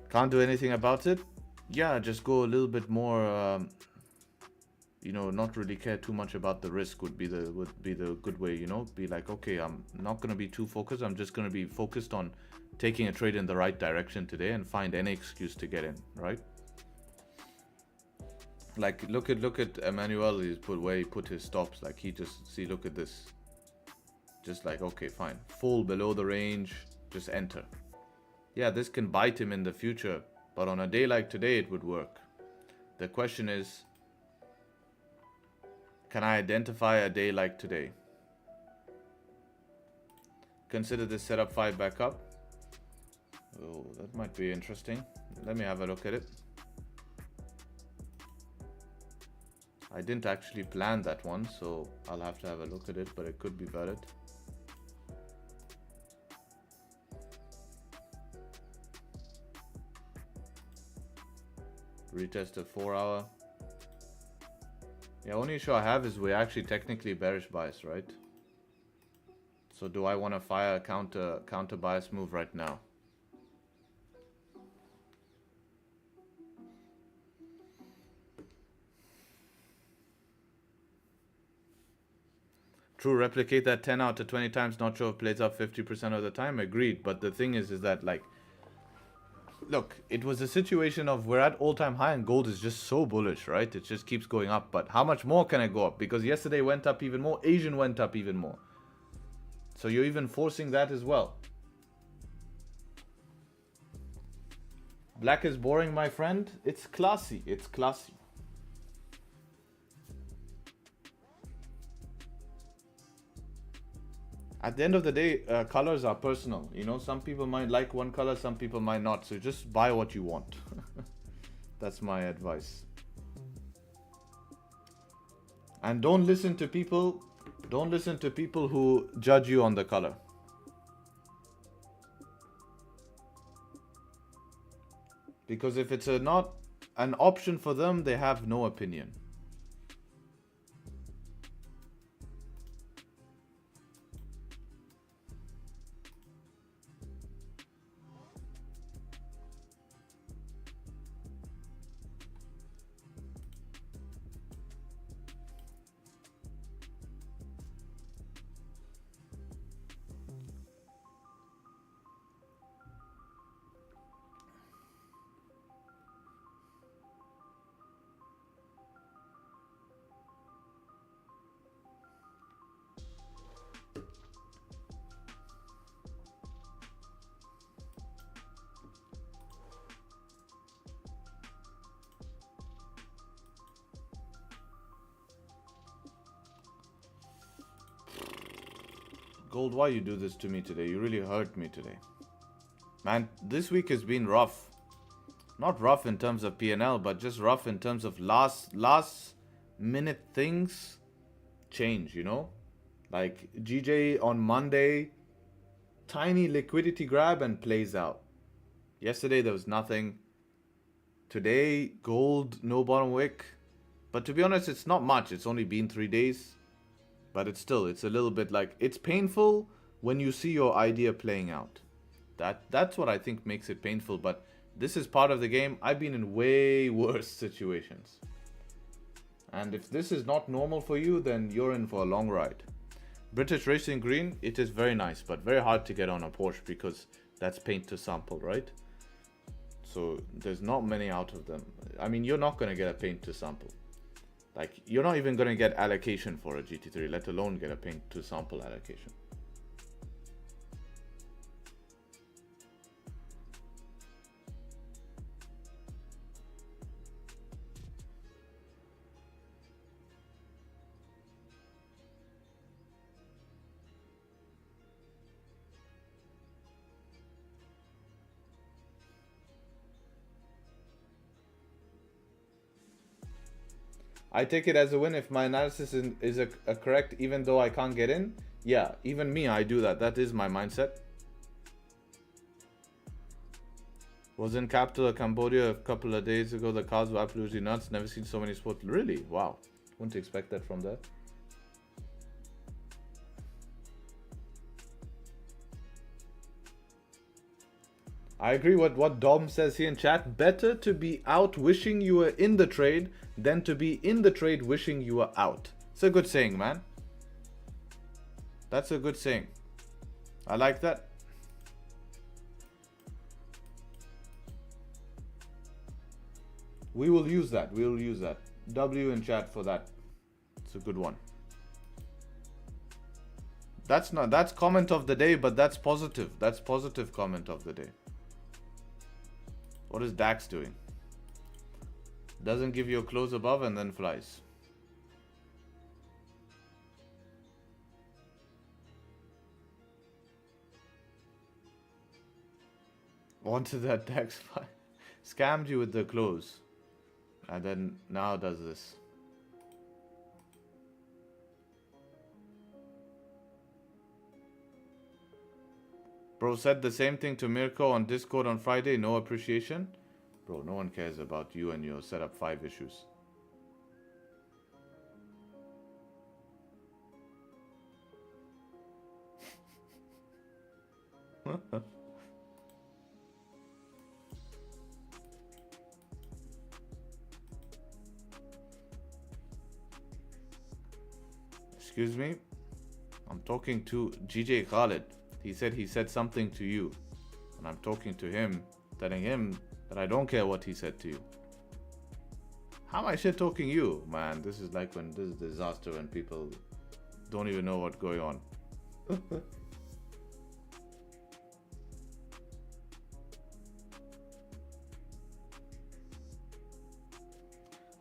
Can't do anything about it? Yeah, just go a little bit more, you know, not really care too much about the risk would be the good way, you know? Be like, okay, I'm not going to be too focused. I'm just going to be focused on taking a trade in the right direction today and find any excuse to get in, right? Like, look at Emmanuel, where he put his stops. Like, he just, see, look at this. Just like, okay, fine. Full below the range, just enter. Yeah, this can bite him in the future, but on a day like today, it would work. The question is, can I identify a day like today? Consider this setup 5 back up. Oh, that might be interesting. Let me have a look at it. I didn't actually plan that one, so I'll have to have a look at it, but it could be valid. Retest a 4 hour. Yeah, only issue I have is we're actually technically bearish bias, right? So do I want to fire a counter bias move right now? True, replicate that 10 out of 20 times, not sure if it plays out 50% of the time. Agreed, but the thing is that like, look, it was a situation of we're at all-time high and gold is just so bullish, right? It just keeps going up. But how much more can it go up? Because yesterday went up even more. Asian went up even more. So you're even forcing that as well. Black is boring, my friend. It's classy. It's classy. At the end of the day, colors are personal. You know, some people might like one color, some people might not. So just buy what you want. That's my advice. And don't listen to people. Don't listen to people who judge you on the color. Because if it's not an option for them, they have no opinion. Gold, why you do this to me today? You really hurt me today. Man, this week has been rough. Not rough in terms of P&L, but just rough in terms of last minute things change, you know? Like GJ on Monday, tiny liquidity grab and plays out. Yesterday there was nothing. Today, gold, no bottom wick. But to be honest, it's not much. It's only been 3 days. But it's a little bit like, it's painful when you see your idea playing out. That's what I think makes it painful. But this is part of the game. I've been in way worse situations. And if this is not normal for you, then you're in for a long ride. British Racing Green, it is very nice, but very hard to get on a Porsche because that's paint to sample, right? So there's not many out of them. I mean, you're not going to get a paint to sample. Like, you're not even going to get allocation for a GT3, let alone get a paint to sample allocation. I take it as a win if my analysis is a correct, even though I can't get in. Yeah, even me, I do that. That is my mindset. Was in Capital Cambodia a couple of days ago. The cars were absolutely nuts. Never seen so many sports. Really? Wow. Wouldn't expect that from there. I agree with what Dom says here in chat. Better to be out wishing you were in the trade than to be in the trade wishing you were out. It's a good saying, man. That's a good saying. I like that. We will use that. We will use that. W in chat for that. It's a good one. That's comment of the day, but that's positive. That's positive comment of the day. What is DAX doing? Doesn't give you a close above and then flies. Wanted that DAX fly. Scammed you with the close. And then now does this. Bro said the same thing to Mirko on Discord on Friday. No appreciation. Bro, no one cares about you and your setup 5 issues. Excuse me? I'm talking to GJ Khalid. He said something to you. And I'm talking to him, telling him that I don't care what he said to you. How am I shit talking you? Man, this is like when this is a disaster when people don't even know what's going on.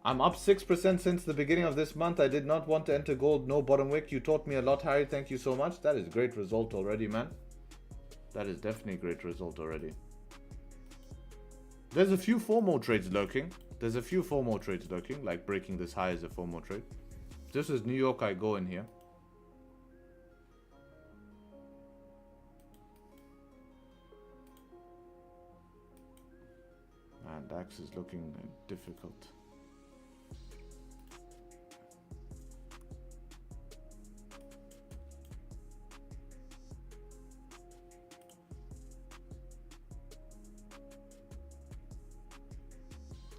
I'm up 6% since the beginning of this month. I did not want to enter gold, no bottom wick. You taught me a lot, Harry. Thank you so much. That is great result already, man. That is definitely a great result already. There's a few FOMO trades lurking. Like breaking this high as a FOMO trade. This is New York, I go in here. Man, DAX is looking difficult.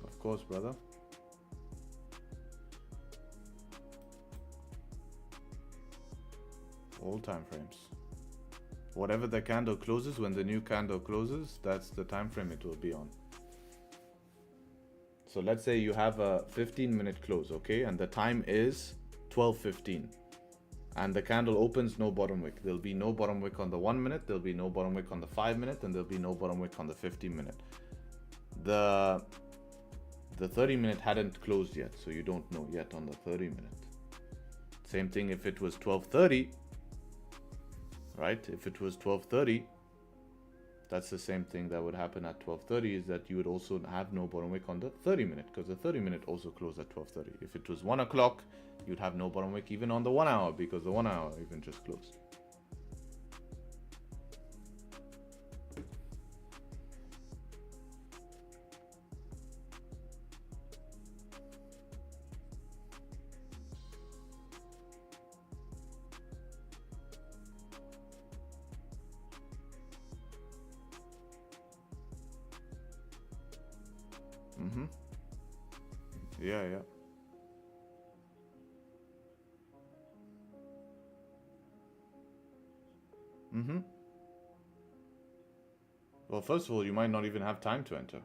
Of course, brother. All time frames. Whatever the candle closes, when the new candle closes, that's the time frame it will be on. So let's say you have a 15-minute close, okay? And the time is 12:15. And the candle opens no bottom wick. There'll be no bottom wick on the 1 minute, there'll be no bottom wick on the 5 minute, and there'll be no bottom wick on the 15-minute. The 30-minute hadn't closed yet, so you don't know yet on the 30-minute. Same thing if it was 12:30, right? If it was 12:30, that's the same thing that would happen at 12:30, is that you would also have no bottom wick on the 30-minute, because the 30-minute also closed at 12:30. If it was 1 o'clock, you'd have no bottom wick even on the 1 hour, because the 1 hour even just closed. Yeah. Well, first of all, you might not even have time to enter,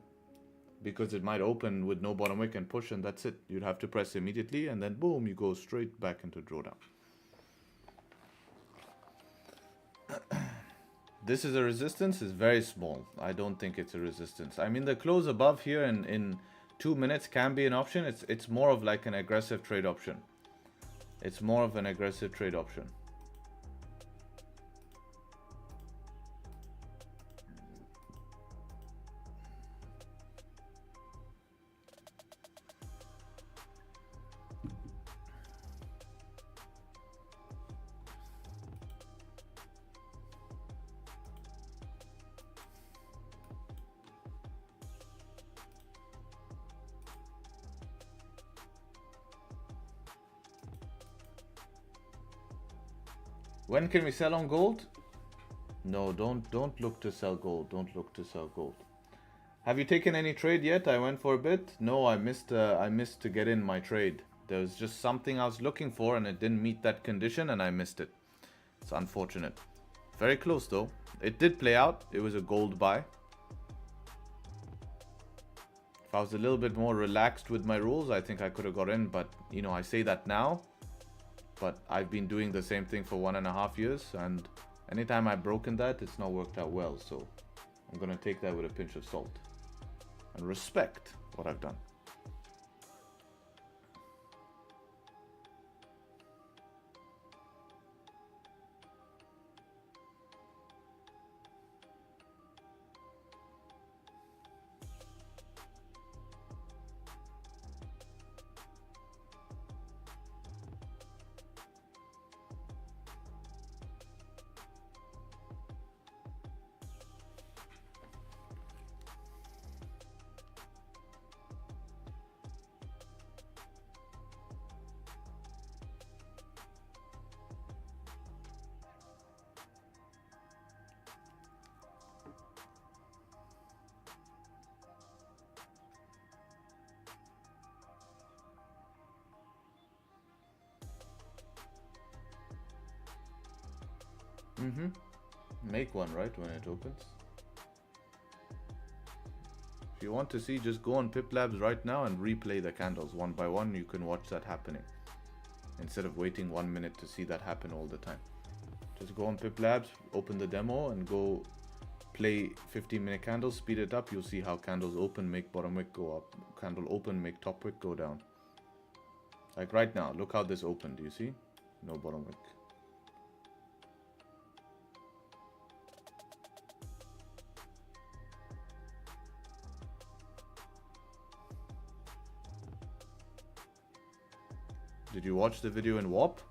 because it might open with no bottom wick and push, and that's it. You'd have to press immediately, and then boom, you go straight back into drawdown. This is a resistance, is very small. I don't think it's a resistance. I mean, the close above here in 2 minutes can be an option. It's more of like an aggressive trade option. It's more of an aggressive trade option. When can we sell on gold? No, don't look to sell gold. Don't look to sell gold. Have you taken any trade yet? I went for a bit. No, I missed to get in my trade. There was just something I was looking for and it didn't meet that condition and I missed it. It's unfortunate. Very close though. It did play out. It was a gold buy. If I was a little bit more relaxed with my rules, I think I could have got in, but you know, I say that now. But I've been doing the same thing for 1.5 years, and anytime I've broken that, it's not worked out well. So I'm gonna take that with a pinch of salt. and respect what I've done. Make one, right, when it opens. If you want to see, just go on Pip Labs right now and replay the candles one by one. You can watch that happening instead of waiting 1 minute to see that happen all the time. Just go on Pip Labs, open the demo, and go play 15-minute candles, speed it up. You'll see how candles open, make bottom wick go up, candle open, make top wick go down. Like right now, look how this opened. Do you see? No bottom wick. Did you watch the video in WAP?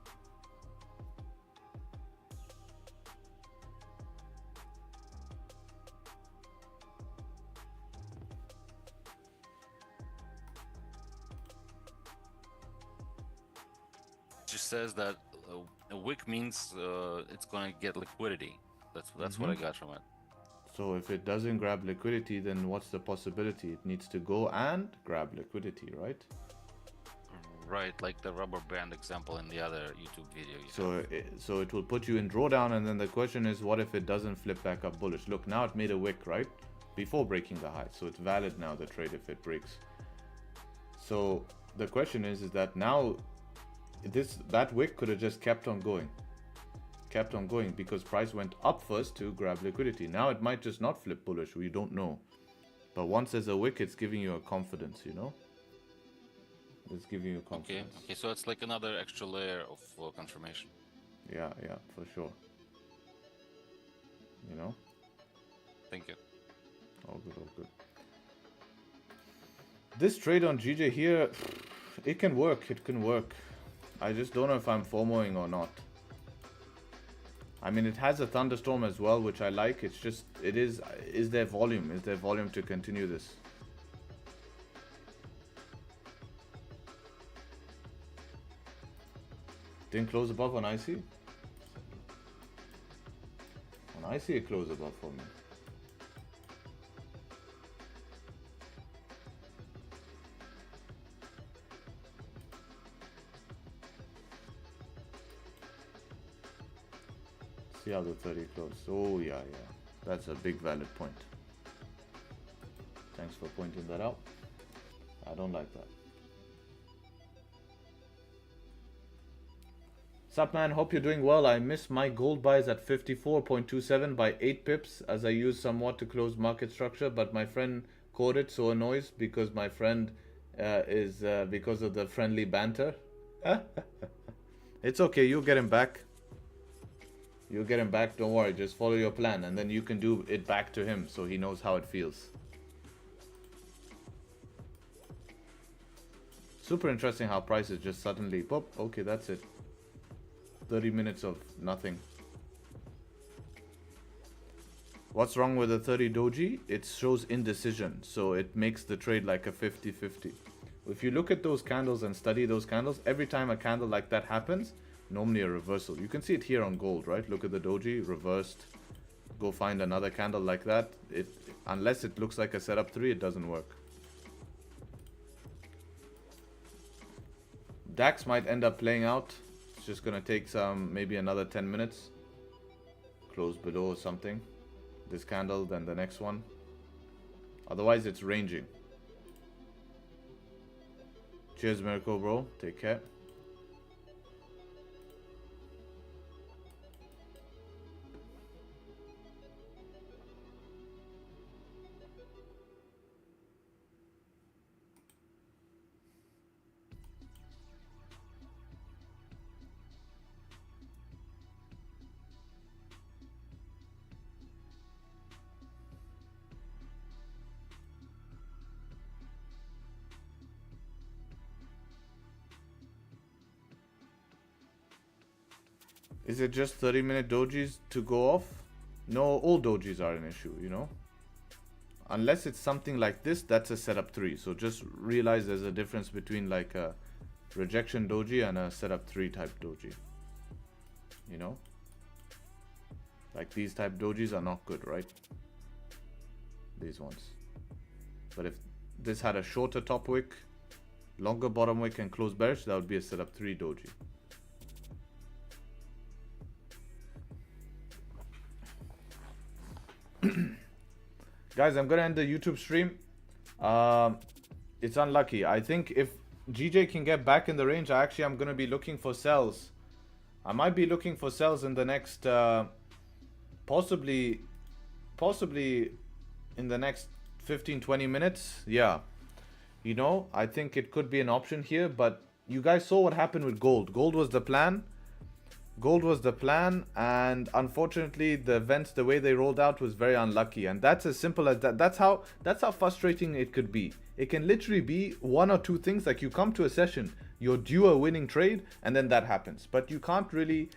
Just says that a wick means it's going to get liquidity. That's what I got from it. So if it doesn't grab liquidity, then what's the possibility? It needs to go and grab liquidity, right? Right, like the rubber band example in the other YouTube video. So it will put you in drawdown, and then the question is, what if it doesn't flip back up bullish? Look, now it made a wick, right? Before breaking the high, so it's valid now, the trade, if it breaks. So the question is that now that wick could have just kept on going because price went up first to grab liquidity. Now it might just not flip bullish, we don't know. But once there's a wick, it's giving you a confidence, you know? It's giving you confidence. Okay, so it's like another extra layer of confirmation. Yeah, for sure. You know? Thank you. All good. This trade on GJ here, it can work. I just don't know if I'm FOMOing or not. I mean, it has a thunderstorm as well, which I like. It's just, is there volume? Is there volume to continue this? Didn't close above on IC? On IC it closed above for me. See how the 30 closed. Oh yeah. That's a big valid point. Thanks for pointing that out. I don't like that. Sup man, hope you're doing well. I missed my gold buys at 54.27 by 8 pips as I used somewhat to close market structure, but my friend caught it, so annoys because my friend is because of the friendly banter. It's okay, you'll get him back. You'll get him back, don't worry, just follow your plan and then you can do it back to him so he knows how it feels. Super interesting how prices just suddenly pop. Okay, that's it. 30 minutes of nothing. What's wrong with the 30 doji? It shows indecision, so it makes the trade like a 50-50. If you look at those candles and study those candles, every time a candle like that happens, normally a reversal. You can see it here on gold, right? Look at the doji, reversed. Go find another candle like that. Unless it looks like a setup 3, it doesn't work. DAX might end up playing out. It's just gonna take maybe another 10 minutes. Close below or something. This candle, then the next one. Otherwise, it's ranging. Cheers, Miracle Bro. Take care. Is it just 30-minute dojis to go off? No, all dojis are an issue, you know. Unless it's something like this, that's a setup 3. So just realize there's a difference between like a rejection doji and a setup 3 type doji. You know, like these type dojis are not good, right? These ones. But if this had a shorter top wick, longer bottom wick and close bearish, that would be a setup 3 doji. Guys, I'm gonna end the YouTube stream. It's unlucky. I think if GJ can get back in the range, I'm gonna be looking for sells. I might be looking for sells in the next possibly in the next 15-20 minutes. Yeah, you know, I think it could be an option here, but you guys saw what happened with gold. Gold was the plan, and unfortunately the events, the way they rolled out, was very unlucky. And that's as simple as that. That's how frustrating it could be. It can literally be one or two things, like you come to a session, you're due a winning trade, and then that happens, but you can't really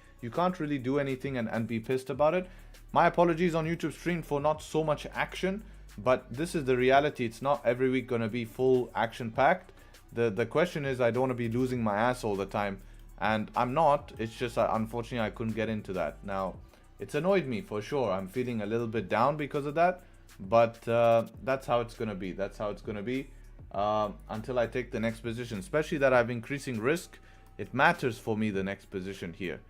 do anything and be pissed about it. My apologies on YouTube stream for not so much action, but this is the reality. It's not every week gonna be full action packed. The question is, I don't want to be losing my ass all the time, and I'm not. It's just unfortunately I couldn't get into that. Now it's annoyed me for sure. I'm feeling a little bit down because of that, but that's how it's gonna be. Until I take the next position, especially that I have increasing risk. It matters for me, the next position here.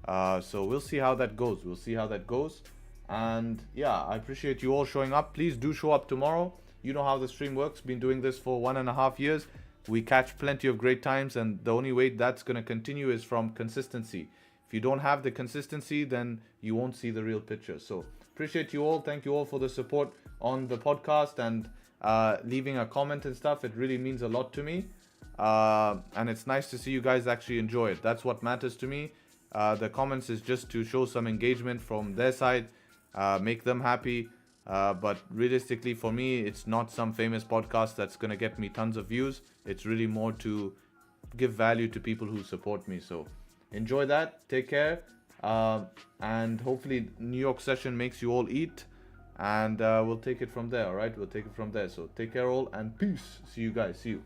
So we'll see how that goes. And yeah, I appreciate you all showing up. Please do show up tomorrow. You know how the stream works. Been doing this for 1.5 years. We catch plenty of great times, and the only way that's going to continue is from consistency. If you don't have the consistency, then you won't see the real picture. So appreciate you all. Thank you all for the support on the podcast and leaving a comment and stuff. It really means a lot to me, and it's nice to see you guys actually enjoy it. That's what matters to me. The comments is just to show some engagement from their side, make them happy, but realistically for me, it's not some famous podcast that's gonna get me tons of views. It's really more to give value to people who support me. So enjoy that, take care, and hopefully New York session makes you all eat, and we'll take it from there. All right, we'll take it from there. So take care all, and peace. See you guys. See you.